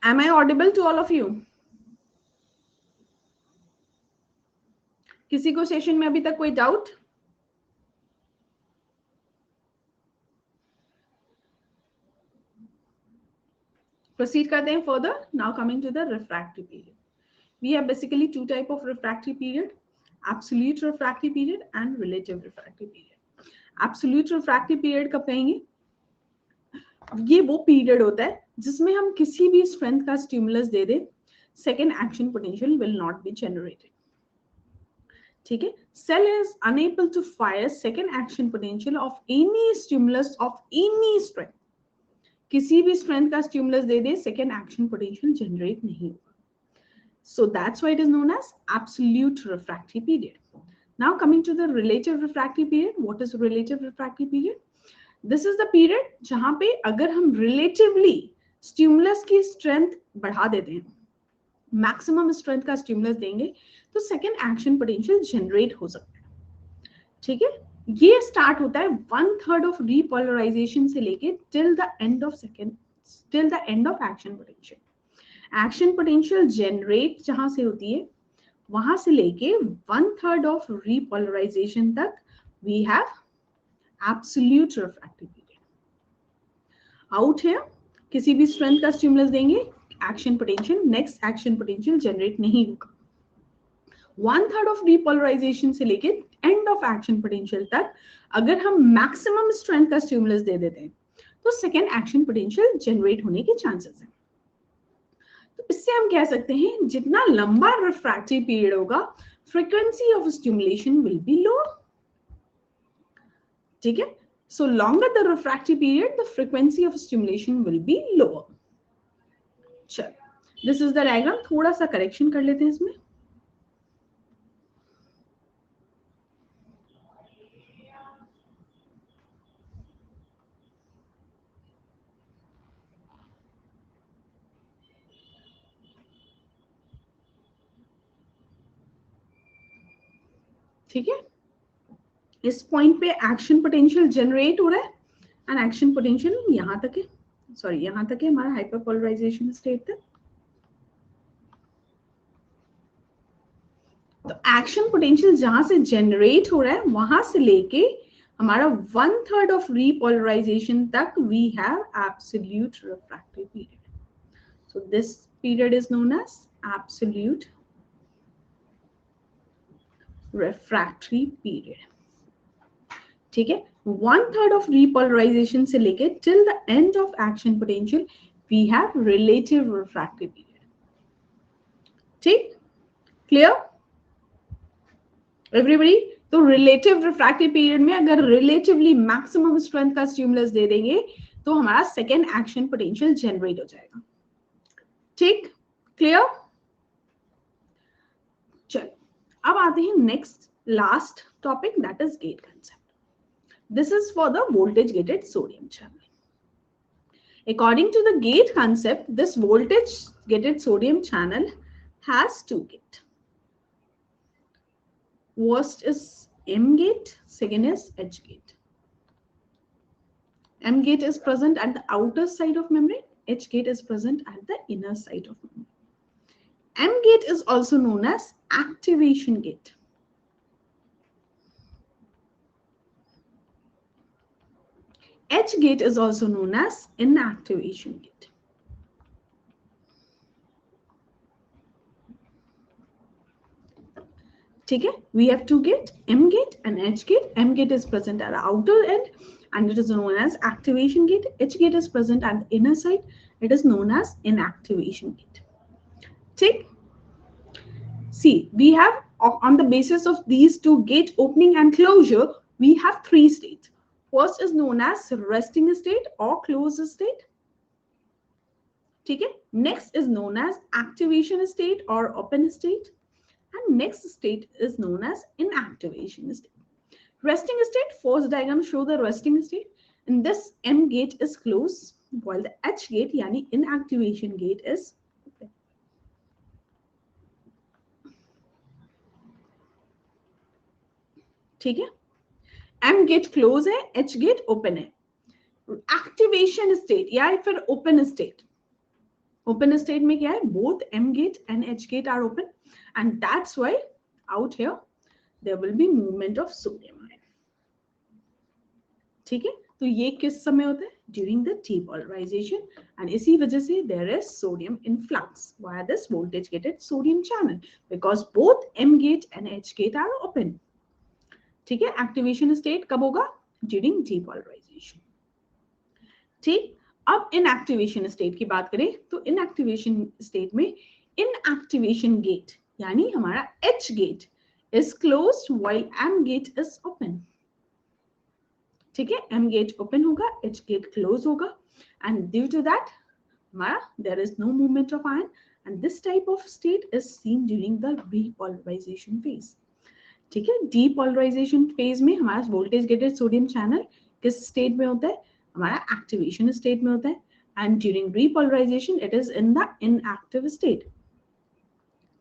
Am I audible to all of you? किसी को सेशन में अभी तक कोई डाउट? Proceed करते हैं further. Now coming to the refractory period. We have basically two type of refractory period: absolute refractory period and relative refractory period. Absolute refractory period कब कहेंगे? ये वो पीरियड होता है जिसमें हम किसी भी स्ट्रेंथ का स्टिमुलस दे दे, second action potential will not be generated. ठीक है, cell is unable to fire second action potential of any stimulus of any strength. किसी भी स्ट्रेंथ का स्टिमुलस दे दे, सेकेंड एक्शन पोटेंशियल जनरेट नहीं होगा. So that's why it is known as absolute refractory period. Now coming to the relative refractory period. What is relative refractory period? This is the period जहां पे अगर हम relatively stimulus की strength बढ़ा देते हैं, maximum strength का stimulus देंगे, तो second action potential generate हो सकता है. ठीक है, ये start होता है 1/3 of repolarization से लेके till the end of action potential. Action potential generate जहां से होती है वहां से लेके 1/3 ऑफ रीपोलराइजेशन तक we have absolute refractive period. Out है, किसी भी स्ट्रेंथ का स्टिमुलस देंगे, action potential, next action potential generate नहीं होगा. 1/3 ऑफ रीपोलराइजेशन से लेके एंड ऑफ एक्शन पोटेंशियल तक अगर हम मैक्सिमम स्ट्रेंथ का स्टिमुलस दे देते हैं तो सेकेंड एक्शन पोटेंशियल जनरेट होने के चांसेस है. तो इससे हम कह सकते हैं जितना लंबा रिफ्रैक्टिव पीरियड होगा, frequency of stimulation will be low. ठीक है, so longer the refractive period, the frequency of stimulation will be lower. चलो, दिस इज द डायग्राम. थोड़ा सा करेक्शन कर लेते हैं इसमें. ठीक है, इस पॉइंट पे एक्शन पोटेंशियल जनरेट हो रहा है एंड एक्शन पोटेंशियल यहां तक है, सॉरी यहां तक है हमारा हाइपरपोलराइजेशन स्टेट तक. तो एक्शन पोटेंशियल जहां से जनरेट हो रहा है वहां से लेके हमारा 1/3 ऑफ रीपोलराइजेशन तक we have absolute refractive period. So this period is known as absolute refractory period. ठीक है, 1/3 ऑफ रीपोलराइजेशन से लेके till the end of action potential we have relative refractory period. ठीक, क्लियर एवरीबॉडी? तो relative refractive period में अगर relatively maximum strength का stimulus दे देंगे तो हमारा सेकेंड एक्शन पोटेंशियल जनरेट हो जाएगा. ठीक, क्लियर? चलो, अब आते हैं next last topic, that is get concept. This is for the voltage gated sodium channel. According to the gate concept, this voltage gated sodium channel has two gates. First is M gate, second is H gate. M gate is present at the outer side of membrane, H gate is present at the inner side of membrane. M gate is also known as activation gate. H gate is also known as inactivation gate. ठीक है, we have two gates, M gate and H gate. M gate is present at the outer end and it is known as activation gate. H gate is present at the inner side. It is known as inactivation gate. ठीक, see, we have on the basis of these two gate opening and closure, we have three states. First is known as resting state or closed state. ठीक है, next is known as activation state or open state, and next state is known as inactivation state. Resting state, first diagram show the resting state. In this, M gate is closed while the H gate यानी inactivation gate is open. ठीक है, M gate close है, H gate open है. Activation state या फिर open state open state में क्या है, both M gate and H gate are open and that's why out here there will be movement of sodium ion. ठीक है, तो ये किस समय होता है, ड्यूरिंग द डीपोलराइजेशन, एंड इसी वजह से there is sodium influx via this voltage gated sodium channel because both M gate and H gate are open. ठीक है, एक्टिवेशन स्टेट कब होगा, ड्यूरिंग डीपोलराइजेशन। ठीक, अब इनएक्टिवेशन स्टेट की बात करें तो इनएक्टिवेशन स्टेट में इनएक्टिवेशन गेट यानी हमारा H gate is closed while M gate is open. ठीक है, एम गेट ओपन होगा, एच गेट क्लोज होगा एंड ड्यू टू दैट हमारा there is no movement of ion and this type of state is seen during the repolarization phase. ठीक है, depolarization phase में हमारा voltage gated sodium channel किस state में होता है, हमारा एक्टिवेशन स्टेट में होता है and during repolarisation it is in the inactive state.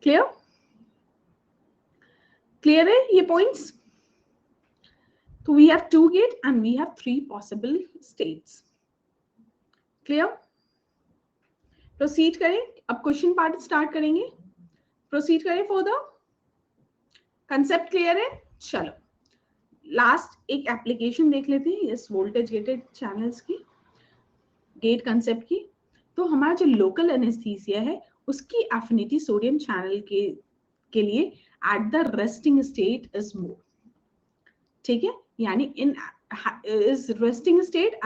Clear, clear है ये points? So we have two gate and we have three possible states. Clear? Proceed करें, अब क्वेश्चन पार्ट स्टार्ट करेंगे। प्रोसीड करें further, concept clear है? चलो last एक application देख लेते हैं इस वोल्टेज गेटेड चैनल्स की, गेट कंसेप्ट की। तो हमारा जो लोकल एनेस्थीसिया है उसकी एफिनिटी सोडियम चैनल के लिए at the resting state is more. ठीक है, यानी इन इस रेस्टिंग स्टेट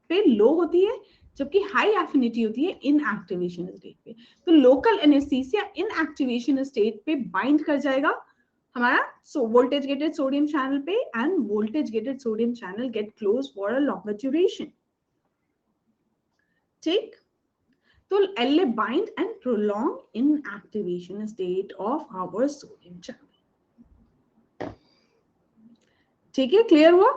पे लो होती है जबकि हाई एफिनिटी होती है इन एक्टिवेशन स्टेट पे। तो local anaesthesia in activation state पे बाइंड कर जाएगा हमारा वोल्टेज गेटेड सोडियम चैनल पे and voltage gated sodium channel gate close for a longer duration. ठीक, तो LA bind and prolong inactivation state of our sodium channel। ठीक है, clear हुआ?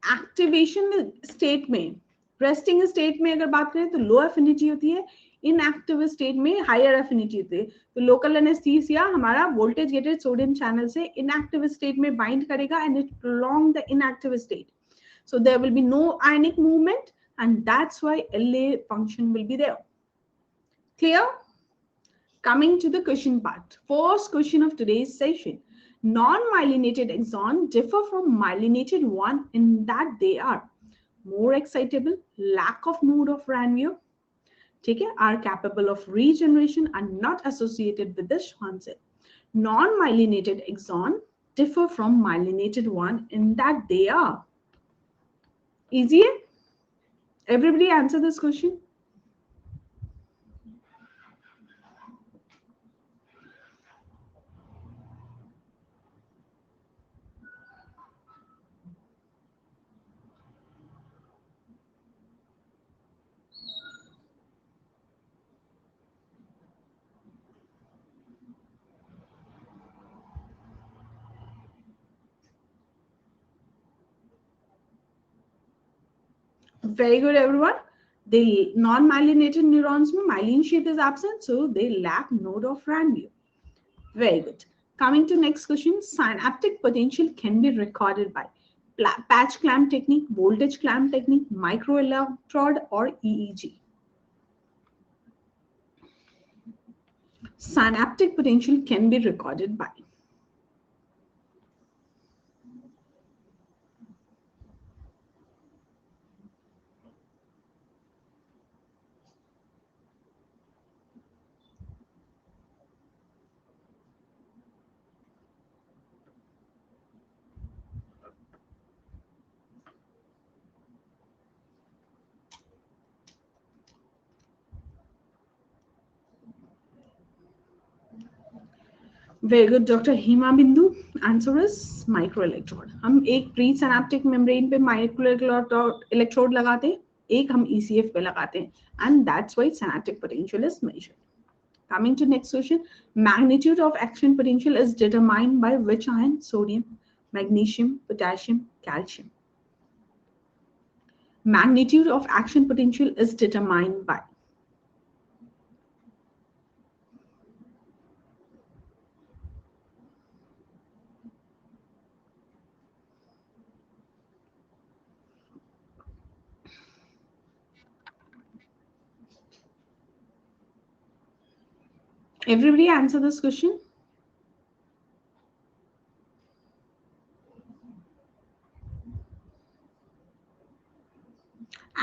एक्टिवेशन स्टेट में, रेस्टिंग स्टेट में अगर बात करें तो लो एफिनिटी होती है, इनएक्टिव स्टेट में हायर एफिनिटी होती है। तो लोकल एनेस्थीसिया हमारा वोल्टेज गेटेड सोडियम चैनल से इनएक्टिव स्टेट में बाइंड करेगा and it prolong the inactive state, so there will be no ionic movement and that's why LA function will be there। Clear? Coming to the question part, first question of today's session, non-myelinated axon differ from myelinated one in that they are more excitable, lack of mode of Ranvier, ठीक है, are capable of regeneration and not associated with the Schwann cell। Non-myelinated axon differ from myelinated one in that they are, easy है? Everybody answer this question। Very good, everyone। The non-myelinated neurons में myelin sheath is absent, so they lack node of Ranvier। Very good। Coming to next question, synaptic potential can be recorded by patch clamp technique, voltage clamp technique, microelectrode, or EEG। Synaptic potential can be recorded by very good doctor Hima Bindu, answer is microelectrode. हम एक presynaptic membrane पे microelectrode electrode लगाते हैं, एक हम ECF पे लगाते हैं and that's why synaptic potential is measured. Coming to next question, magnitude of action potential is determined by which ion? Sodium, magnesium, potassium, calcium। Magnitude of action potential is determined by Everybody answer this question.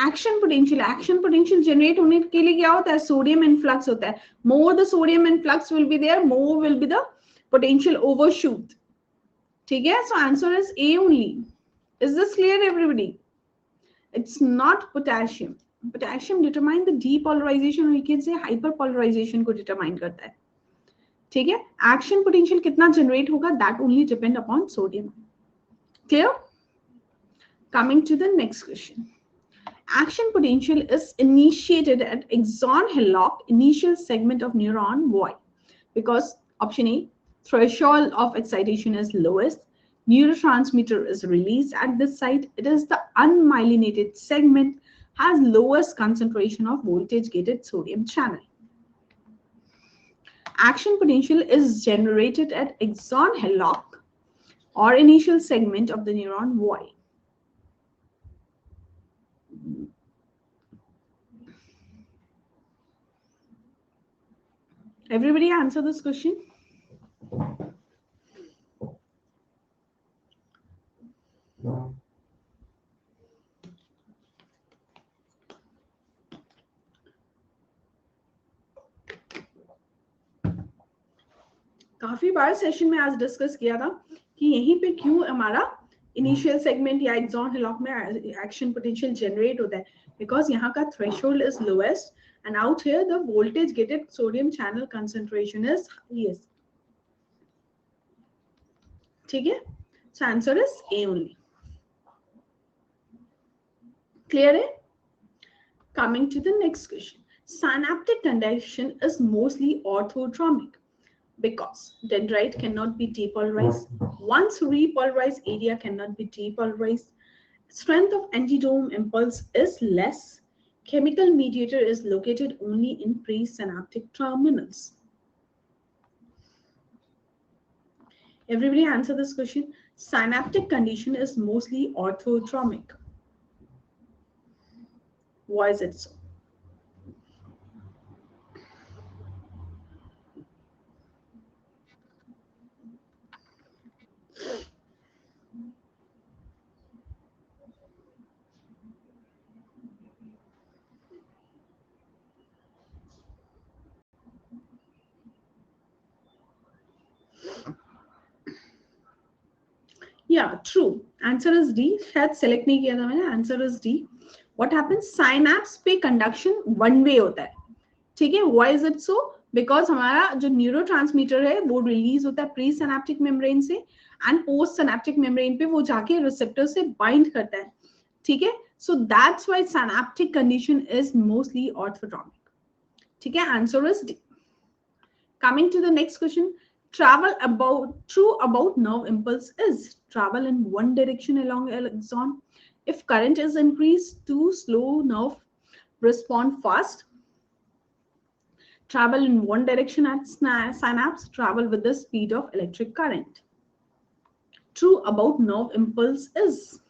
Action potential generate होने के लिए क्या होता है? Sodium influx होता है. More the sodium influx will be there, more will be the potential overshoot. ठीक है, so answer is A only. Is this clear everybody? It's not potassium. Potassium determine the depolarization, we can say hyperpolarization को determine करता है. ठीक है, action potential कितना generate होगा, that only depend upon sodium. Clear? Coming to the next question. Action potential is initiated at axon hillock initial segment of neuron. Why? Because option A, threshold of excitation is lowest. Neurotransmitter is released at this site. It is the unmyelinated segment, has lowest concentration of voltage gated sodium channel. Action potential is generated at axon hillock or initial segment of the neuron. Why? Everybody answer this question. काफी बार session में आज discuss किया था कि यहीं पे क्यों हमारा इनिशियल सेगमेंट या एक्सॉन हिलॉक में एक्शन पोटेंशियल जनरेट होता है, बिकॉज यहाँ का threshold is lowest and out here the voltage gated sodium channel concentration is highest. ठीक है, so answer is A only. Clear है? Coming to the next question. Synaptic conduction is mostly orthodromic because dendrite cannot be depolarized. Once repolarized area cannot be depolarized. Strength of antidome impulse is less. Chemical mediator is located only in presynaptic terminals. Everybody answer this question. Synaptic condition is mostly orthodromic. Why is it so? Yeah, true. Answer is D. शायद select नहीं किया था मैंने. Answer is D. What happens? Synapse पे conduction one way होता है. ठीक है? Why is it so? Because हमारा जो न्यूरोट्रांसमीटर है वो रिलीज होता है प्री सिनेप्टिक मेम्ब्रेन से एंड पोस्ट सिनेप्टिक मेम्ब्रेन पे वो जाके रिसेप्टर से बाइंड करता है. ठीक है? So that's why synaptic condition is mostly orthodromic. ठीक है? Answer is D. Coming to the next question. Travel about nerve impulse is travel in one direction along axon. If current is increased, too slow nerve respond fast. Travel in one direction at synapse, travel with the speed of electric current. True about nerve impulse is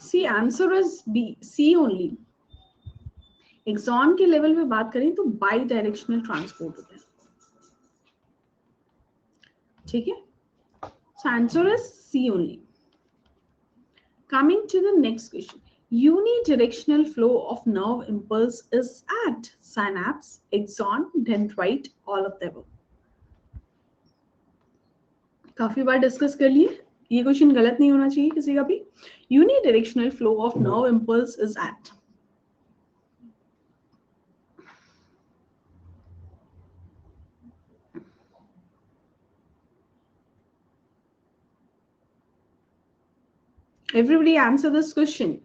C. Answer is B. C only. Axon के level पे बात करें तो by directional transport होता है. ठीक है, so answer is C only. Coming to the next question. Unidirectional flow of nerve impulse is at synapse, axon, dendrite, all of them. काफी बार डिस्कस कर लिए, ये क्वेश्चन गलत नहीं होना चाहिए किसी का भी. Unidirectional flow of nerve impulse is at everybody answer this question.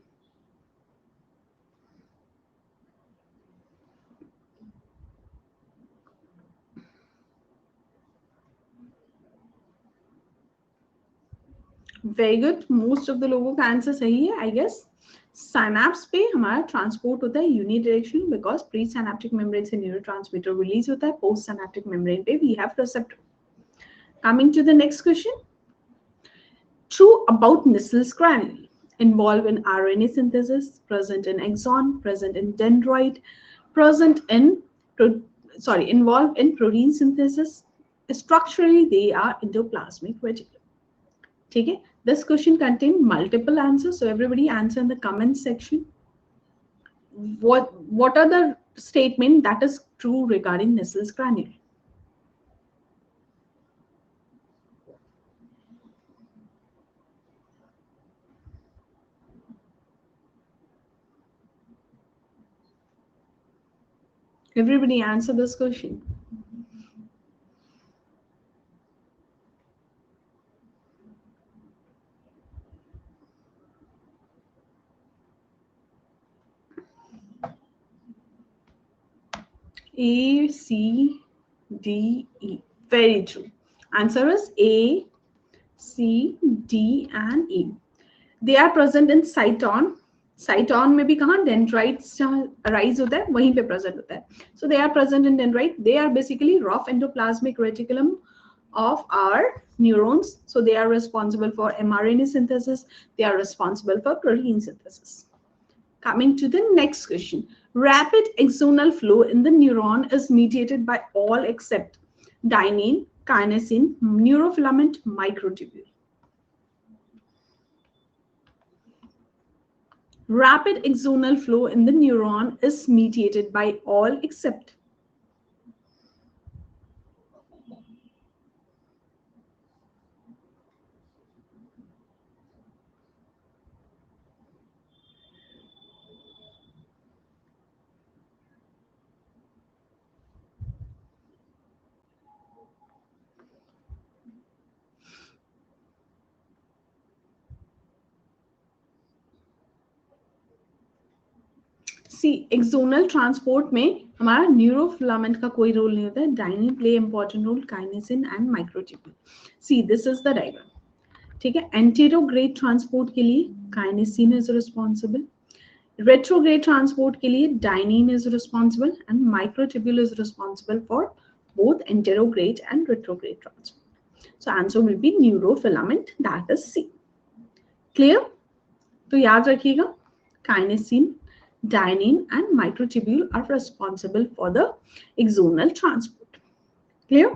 Very good, most of the लोगों का आंसर सही है आई गेस। साइनैप्स पे हमारा ट्रांसपोर्ट होता है unidirectional, because pre synaptic membrane से न्यूरोट्रांसमीटर रिलीज होता है, पोस्ट साइनेप्टिक मेम्ब्रेन पे we have receptor. Coming to the next question, true about Nissls granule, involved in RNA synthesis, present in axon, present in dendrite, present in involved in protein synthesis. Structurally, they are endoplasmic reticulum. ठीक है, this question contains multiple answers, so everybody answer in the comment section. What are the statement that is true regarding Nissls granule? Everybody answer this question. A, C, D, E. Very true. Answer is A, C, D, and E. They are present in cyton. Cyton में भी कहाँ dendrites जहाँ arise होता है वहीं पे present होता है. So they are present in dendrite. They are basically rough endoplasmic reticulum of our neurons. So they are responsible for mRNA synthesis. They are responsible for protein synthesis. Coming to the next question. Rapid axonal flow in the neuron is mediated by all except dynein, kinesin, neurofilament, microtubule. Rapid axonal flow in the neuron is mediated by all except C axonal transport में हमारा neurofilament का कोई role नहीं होता है. Dynein play important role, kinesin and microtubule. See this is the diagram. ठीक है, anterograde transport के लिए kinesin is responsible, retrograde transport के लिए dynein is responsible and microtubule is responsible for both anterograde and retrograde transport. So answer will be neurofilament, that is C. Clear? तो याद रखिएगा, काइनेसिन, dynein and microtubule are responsible for the axonal transport. Clear?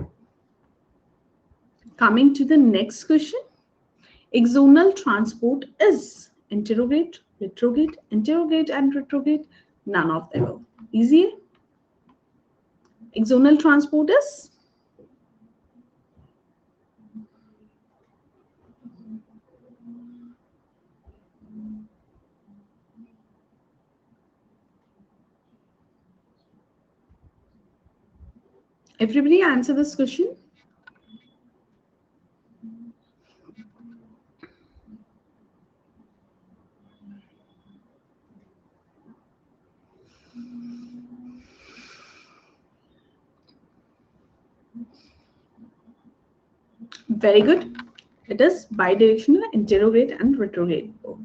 Coming to the next question. Axonal transport is anterograde, retrograde, anterograde and retrograde. None of them. Easy. Axonal transport is everybody answer this question. Very good. It is bidirectional, anterograde and retrograde both.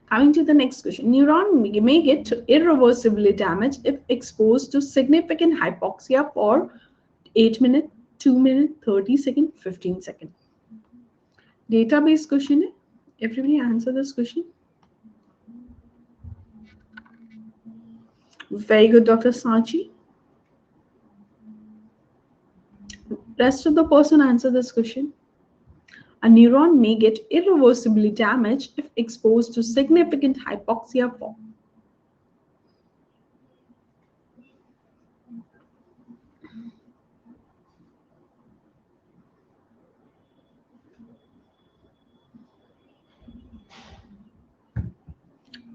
Coming to the next question. Neuron may get irreversibly damaged if exposed to significant hypoxia for 8 minutes, 2 minutes, 30 seconds, 15 seconds. Database question. Everybody answer this question. Very good, Dr. Sachi. Rest of the person answer this question. A neuron may get irreversibly damaged if exposed to significant hypoxia for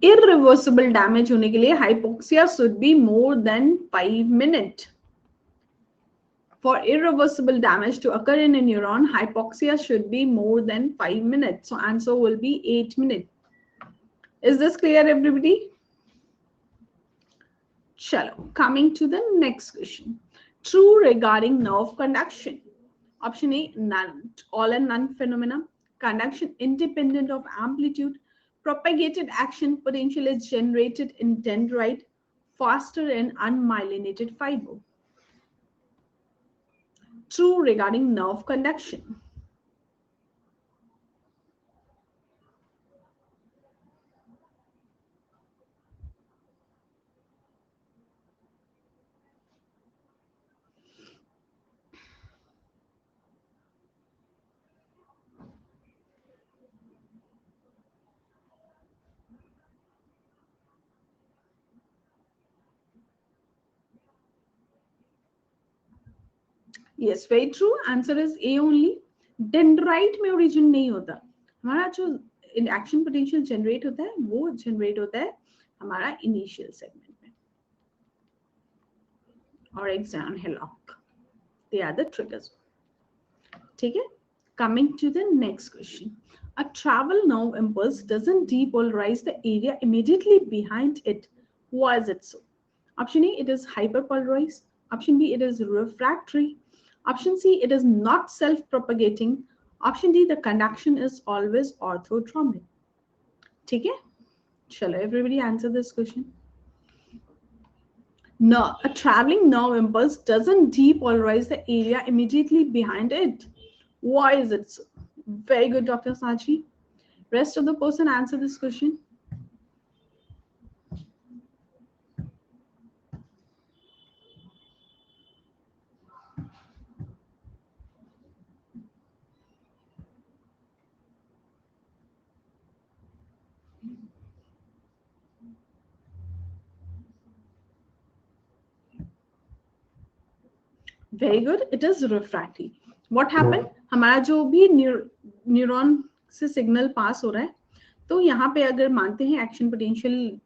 irreversible damage होने के लिए hypoxia should be more than 5 minutes. For irreversible damage to occur in a neuron, hypoxia should be more than 5 minutes. So answer will be 8 minutes. Is this clear, everybody? Chalo. Coming to the next question. True regarding nerve conduction. Option A, none. All and none phenomena. conduction independent of amplitude, propagated action potential is generated in dendrite faster in unmyelinated fiber. True regarding nerve conduction. Yes, very true. Answer is A only. Dendrite में origin नहीं होता. हमारा जो action potential generate होता है वो generate होता है हमारा initial segment में. और axon hillock. They are the triggers. ठीक है? Coming to the next question. A travel nerve impulse doesn't depolarize the area immediately behind it. Why is it so? Option A, it is hyperpolarized. Option B, it is refractory. Option C, it is not self-propagating. Option D, the conduction is always orthotromic. ठीक है? Shall everybody answer this question? No, a traveling nerve impulse doesn't depolarize the area immediately behind it. Why is it so? Very good, Dr. Sachi. Rest of the person answer this question. Very good. It is refractory. What happened? हमारा जो भी neuron से signal pass हो रहा है, तो यहाँ पे अगर मानते हैं एक्शन पोटेंशियल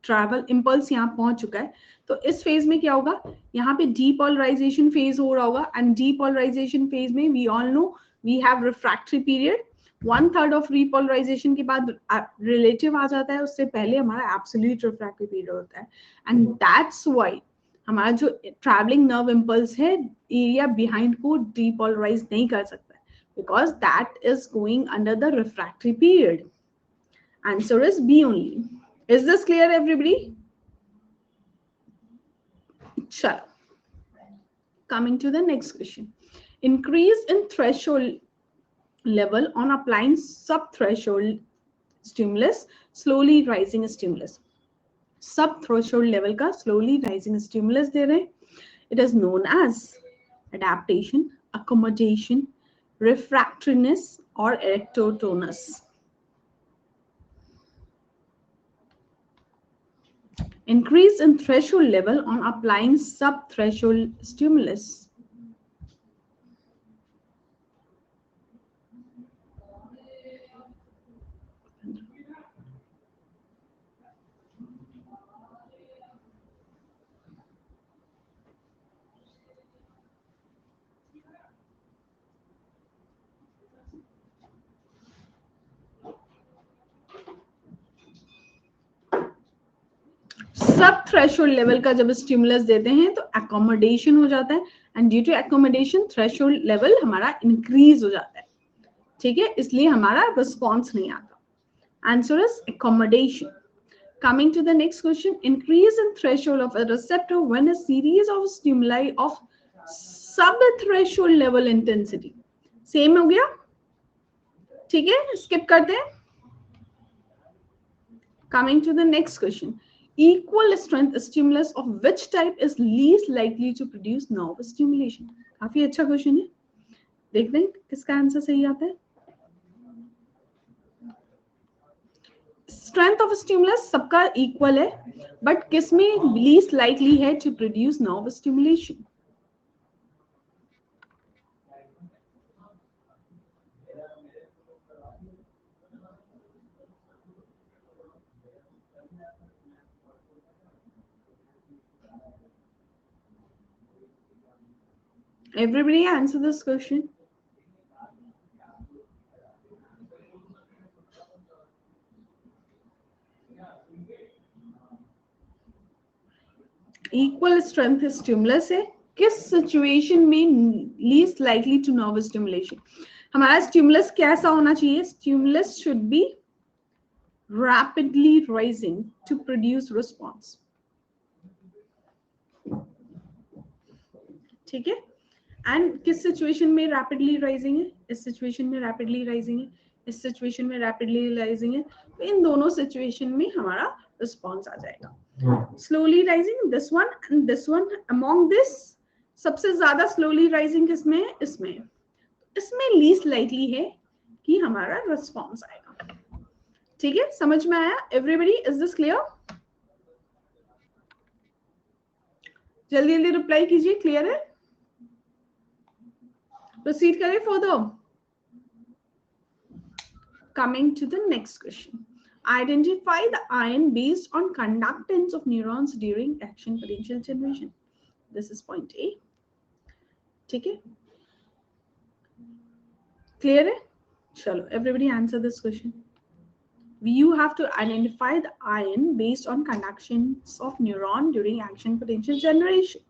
ट्रैवल इंपल्स यहाँ पहुंच चुका है, तो इस फेज में क्या होगा? यहाँ पे डीपोलराइजेशन फेज हो रहा होगा, एंड डीपोलराइजेशन फेज में we all know we have refractory period. 1/3 of repolarization के बाद रिलेटिव आ जाता है, उससे पहले हमारा एब्सोल्यूट रिफ्रैक्टरी पीरियड होता है, एंड दैट्स व्हाई हमारा जो ट्रैवलिंग नर्व इंपल्स है एरिया बिहाइंड को डीपोलराइज नहीं कर सकता, because that is going under the refractory period. Answer is B only. Is this clear, everybody? Chalo. Coming to the next question. Increase in threshold level on applying subthreshold stimulus, slowly rising stimulus. Subthreshold level का slowly rising stimulus दे रहे हैं. It is known as adaptation, accommodation, refractoriness, or erectotonus. Increase in threshold level on applying subthreshold stimulus. सब threshold level का जब stimulus देते हैं तो accommodation हो जाता है, and due to accommodation threshold level हमारा इंक्रीज हो जाता है. ठीक है, इसलिए हमारा रिस्पॉन्स नहीं आता. Answer is accommodation. Coming to the next question. Increase in threshold of a receptor when a series of stimuli of sub-threshold level intensity. Same हो गया? ठीक है, skip करते हैं. Coming to the next question. Equal strength stimulus of which type is least likely to produce nerve stimulation? काफी अच्छा question है. देखते हैं किसका आंसर सही आता है. स्ट्रेंथ ऑफ स्टिमुलस सबका इक्वल है, बट किसमें लीस्ट लाइकली है to produce nerve stimulation? Everybody answer this question. Equal strength stimulus है, किस सिचुएशन में least likely to nerve stimulation? हमारा स्टिमुलस कैसा होना चाहिए? Stimulus should be rapidly rising to produce response. ठीक है, एंड किस सिचुएशन में रैपिडली राइजिंग है? इस सिचुएशन में रैपिडली राइजिंग है, इस सिचुएशन में रैपिडली राइजिंग है, तो इन दोनों सिचुएशन में हमारा रिस्पॉन्स आ जाएगा। Slowly rising this one and this one, among this सबसे ज्यादा स्लोली राइजिंग किसमें है? इसमें। इसमें लीस्ट लाइकली है कि हमारा रिस्पॉन्स आएगा। ठीक है, समझ में आया एवरीबॉडी? Is this clear? जल्दी जल्दी रिप्लाई कीजिए, क्लियर है? प्रोसीड करें further. Coming to the next question. Identify the ion based on conductance of neurons during action potential generation. This is point A. ठीक है, clear है? चलो, everybody answer this question. You have to identify the ion based on conductance of neuron during action potential generation.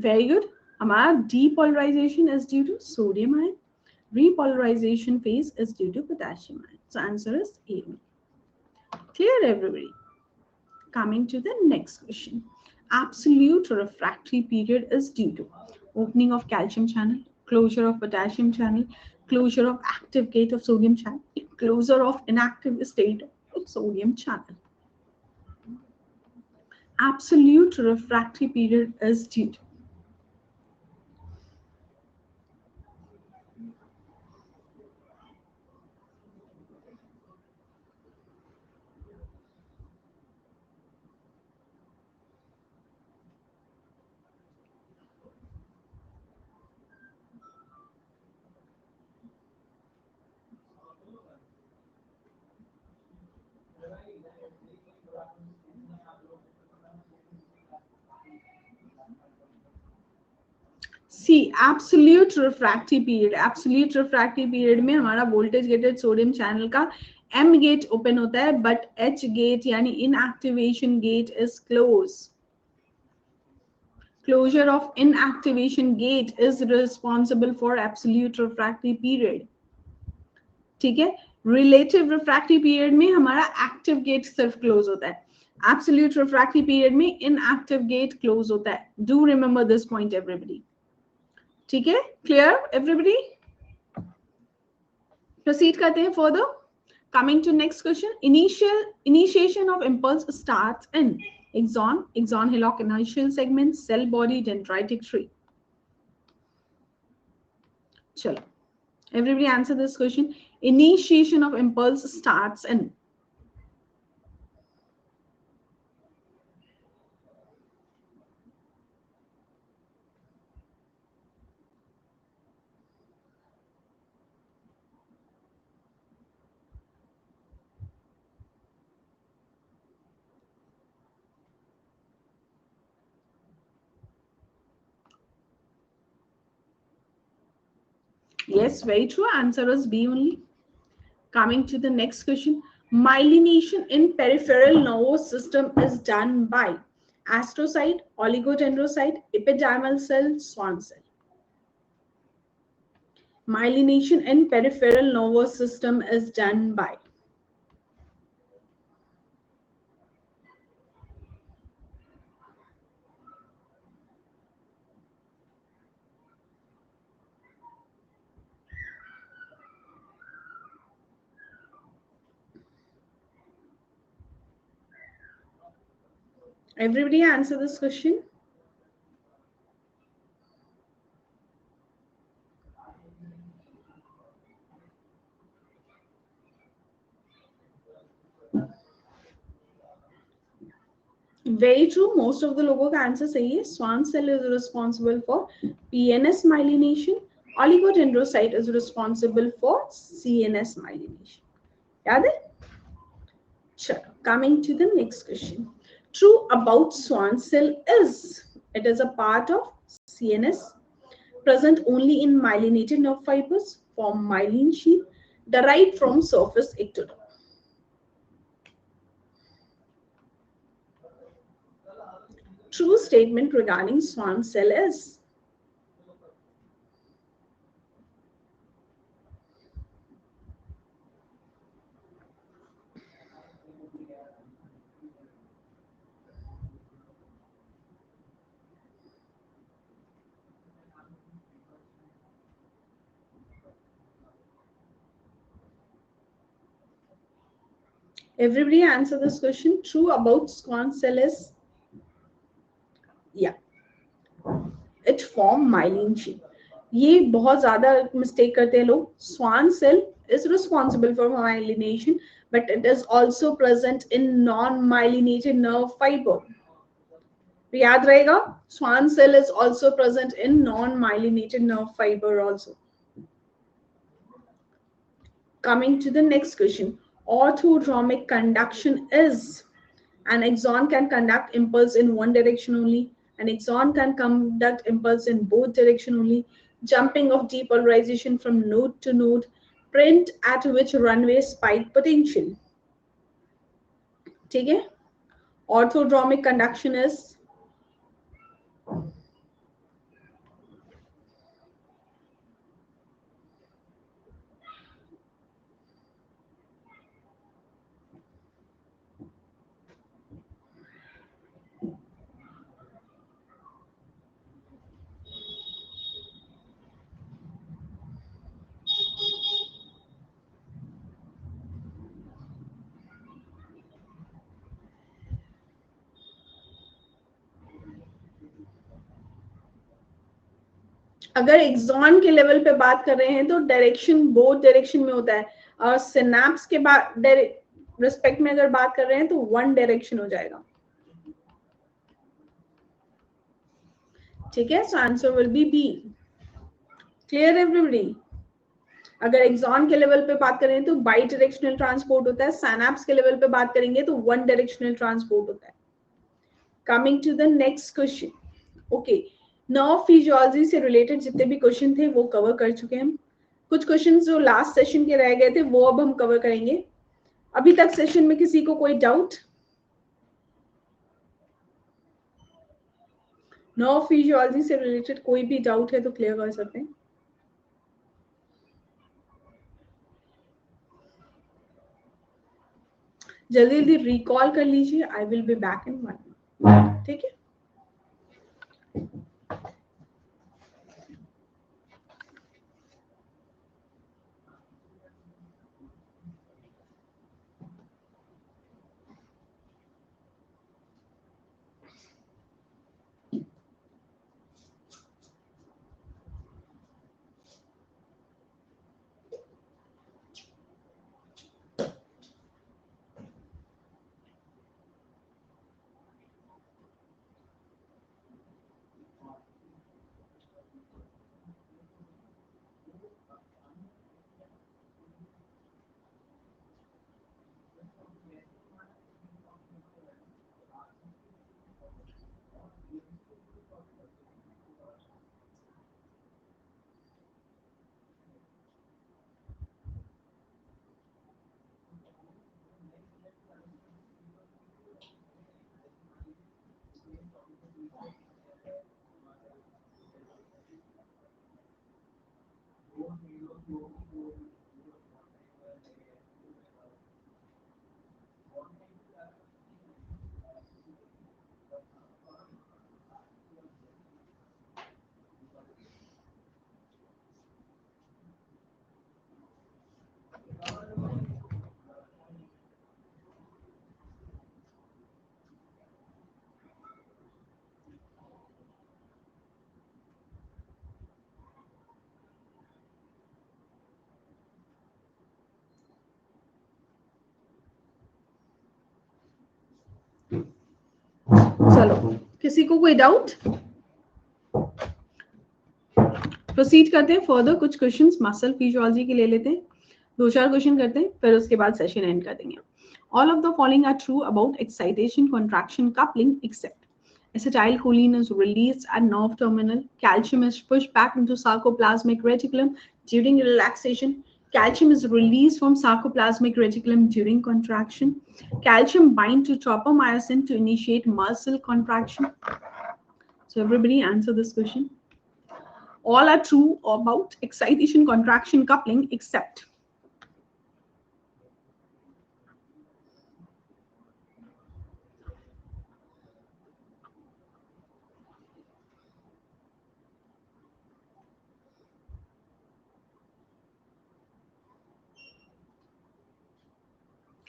Very good. हमारा depolarization is due to sodium ion. Repolarization phase is due to potassium ion. So answer is A. Clear everybody? Coming to the next question. Absolute refractory period is due to opening of calcium channel, closure of potassium channel, closure of active gate of sodium channel, closure of inactive state of sodium channel. Absolute refractory period is due to C absolute refractive period. Absolute refractive period में हमारा voltage gated sodium channel का M gate open होता है, but H gate यानी inactivation gate is close. Closure of inactivation gate is responsible for absolute refractive period. ठीक है, relative refractive period में हमारा एक्टिव गेट सिर्फ क्लोज होता है, एब्सोल्यूट रिफ्रैक्टिव पीरियड में इनएक्टिव गेट क्लोज होता है। Do remember this point everybody. ठीक है, क्लियर एवरीबॉडी? प्रोसीड करते हैं further. Coming to next question. Initiation of impulse starts in axon hillock initial segment, cell body, dendritic tree. चलो, everybody answer this question. Initiation of impulse starts in yes, very true. Answer is B only. Coming to the next question. Myelination in peripheral nervous system is done by astrocyte, oligodendrocyte, epidermal cell, Schwann cell. Myelination in peripheral nervous system is done by everybody answer this question. Very true. Most of the लोगों का answer सही है. Schwann cell is responsible for PNS myelination. Oligodendrocyte is responsible for CNS myelination. याद है? चलो, Coming to the next question. True about Schwann cell is, it is a part of CNS, present only in myelinated nerve fibers, form myelin sheath, derived from surface ectoderm. True statement regarding Schwann cell is, everybody answer this question. True about Schwann cell is, yeah, it form myelin sheath. ये बहुत ज्यादा mistake करते हैं लोग. Schwann cell is responsible for myelination, but it is also present in non-myelinated nerve fiber. याद रहेगा, Schwann cell is also present in non-myelinated nerve fiber also. Coming to the next question. Orthodromic conduction is, an axon can conduct impulse in one direction only. An axon can conduct impulse in both direction only. Jumping of depolarization from node to node. Print at which runway spike potential. ठीक है? Orthodromic conduction is, अगर axon के level पे बात कर रहे हैं तो डायरेक्शन बोथ डायरेक्शन में होता है, और सिनेप्स के बाद रिस्पेक्ट में अगर बात कर रहे हैं तो वन डायरेक्शन हो जाएगा. ठीक है, so answer will be B. Clear everybody? अगर एक्सॉन के लेवल पे बात करें तो बाई डायरेक्शनल ट्रांसपोर्ट होता है, सिनेप्स के लेवल पे बात करेंगे तो वन डायरेक्शनल ट्रांसपोर्ट होता है. Coming to the next question. Okay, nerve physiology से रिलेटेड जितने भी क्वेश्चन थे वो कवर कर चुके हैं हम. कुछ क्वेश्चन जो लास्ट सेशन के रह गए थे वो अब हम कवर करेंगे. अभी तक सेशन में किसी को कोई डाउट? नर्व फिजियोलॉजी से रिलेटेड कोई भी डाउट है तो क्लियर कर सकते हैं. जल्दी जल्दी रिकॉल कर लीजिए. I will be back in 1. ठीक है. चलो, किसी को कोई डाउट? प्रोसीड करते हैं फर्दर. कुछ क्वेश्चंस मसल फिजियोलॉजी के ले लेते हैं, 2-4 क्वेश्चन करते हैं, फिर उसके बाद सेशन एंड कर देंगे. All of the following are true about excitation contraction coupling except acetylcholine is released at nerve terminal, calcium is pushed back into sarcoplasmic reticulum during relaxation, calcium is released from sarcoplasmic reticulum during contraction, calcium binds to tropomyosin to initiate muscle contraction. So everybody answer this question. All are true about excitation contraction coupling except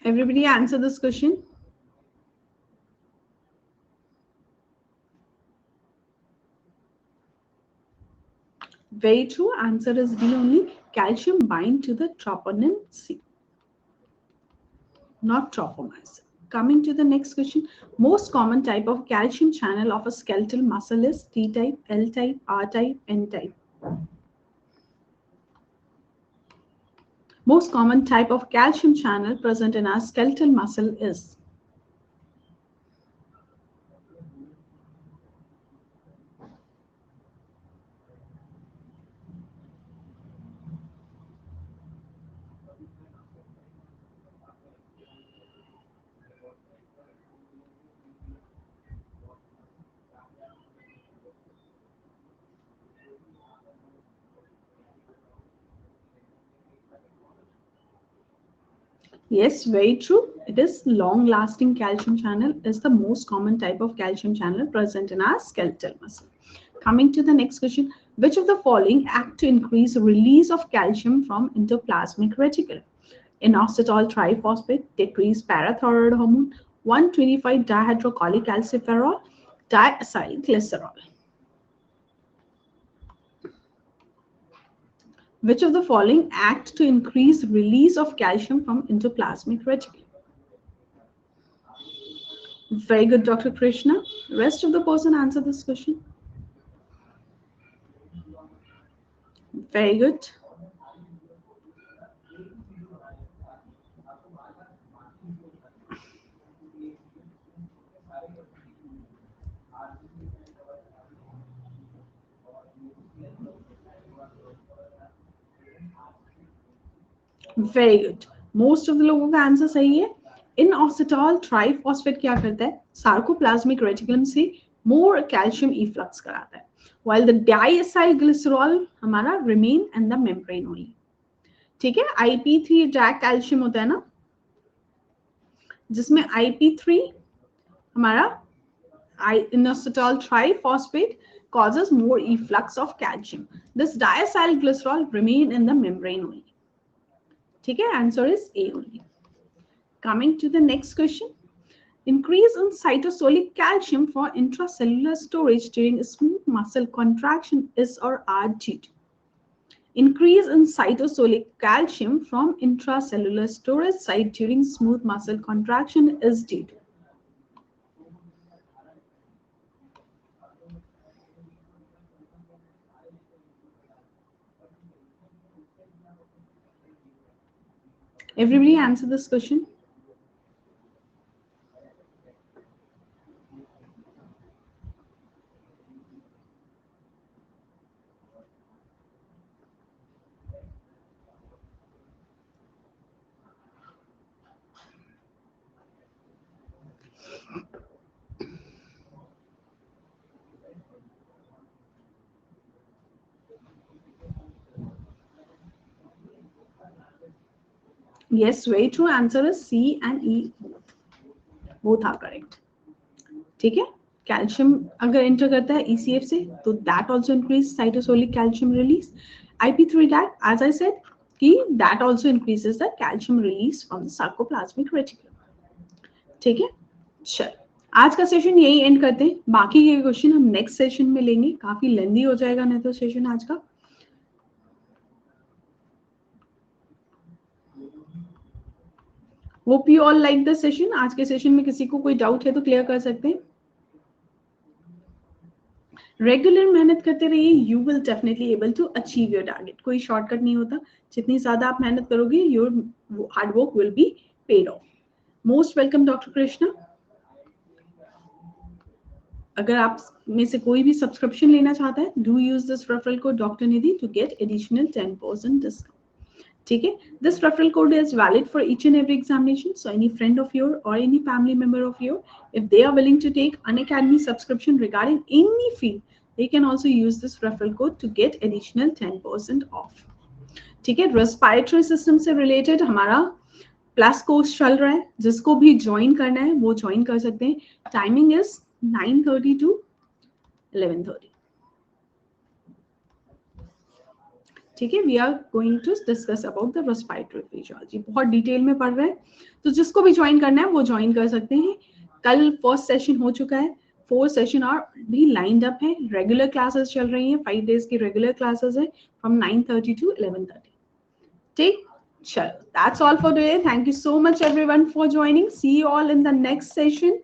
everybody answer this question. Very true. Answer is D only. Calcium bind to the troponin C, not tropomyosin. Coming to the next question. Most common type of calcium channel of a skeletal muscle is T type, L type, R type, N type. Most common type of calcium channel present in our skeletal muscle is yes, very true. It is long-lasting calcium channel is the most common type of calcium channel present in our skeletal muscle. Coming to the next question, which of the following act to increase release of calcium from endoplasmic reticulum? Inositol triphosphate, decrease parathyroid hormone, 125 dihydrocholecalciferol, diacylglycerol. Which of the following act to increase release of calcium from endoplasmic reticulum? Very good, Dr. Krishna. Rest of the person answer this question. Very good. Very good. Most of the लोगों का answer सही है. इनऑक्सिटॉल triphosphate क्या करता है? Sarcoplasmic reticulum से मोर calcium efflux कराता है, while the diacylglycerol हमारा remain in the membrane only. ठीक है. IP3 जैक कैल्शियम होता है ना, जिसमें IP3 हमारा inositol triphosphate causes more efflux of calcium. This diacylglycerol remain in the membrane only. ठीक है. Answer is A only. Coming to the next question. Increase in cytosolic calcium for intracellular storage during smooth muscle contraction is or are due to. Increase in cytosolic calcium from intracellular storage site during smooth muscle contraction is due to. Everybody answer this question. Yes, very true. Answer is C and E both. Both are correct. ठीक है. Calcium अगर enter करता है ECF से तो that also increase cytosolic calcium release. IP3 that, as I said, कि that also increases the calcium release from the sarcoplasmic reticulum. ठीक है. चल आज का सेशन यही एंड करते हैं. बाकी के क्वेश्चन हम नेक्स्ट सेशन में लेंगे. काफी लेंदी हो जाएगा नहीं तो सेशन आज का. Hope you all like the session. आज के सेशन में किसी को कोई डाउट है तो क्लियर कर सकते हैं. रेगुलर मेहनत करते रहिए. You will definitely able to achieve your target. कोई शॉर्टकट नहीं होता. जितनी ज्यादा आप मेहनत करोगे your hard work will be paid off. Most welcome doctor Krishna. अगर आप में से कोई भी सब्सक्रिप्शन लेना चाहता है, do use this referral code doctor Nidhi to get additional 10% discount. ठीक है, this referral code is valid for each and every examination, so any friend of your और any family member of your, if they are willing to take Unacademy subscription regarding any fee, they can also use this referral code to get additional 10% off. ठीक है, respiratory system से related हमारा plus course चल रहा है, जिसको भी join करना है वो ज्वाइन कर सकते हैं। Timing is 9:30 to 11:30। ठीक है, we are going to discuss about the respiratory physiology, बहुत डिटेल में पढ़ रहे हैं, तो जिसको भी ज्वाइन करना है वो ज्वाइन कर सकते हैं। कल फर्स्ट सेशन हो चुका है, 4 सेशन और भी लाइंड अप है, रेगुलर क्लासेस चल रही हैं, 5 डेज की रेगुलर क्लासेस है फ्रॉम 9:30 to 11:30। ठीक, चलो, that's all for today. Thank you so much everyone for joining. See you all in the next session.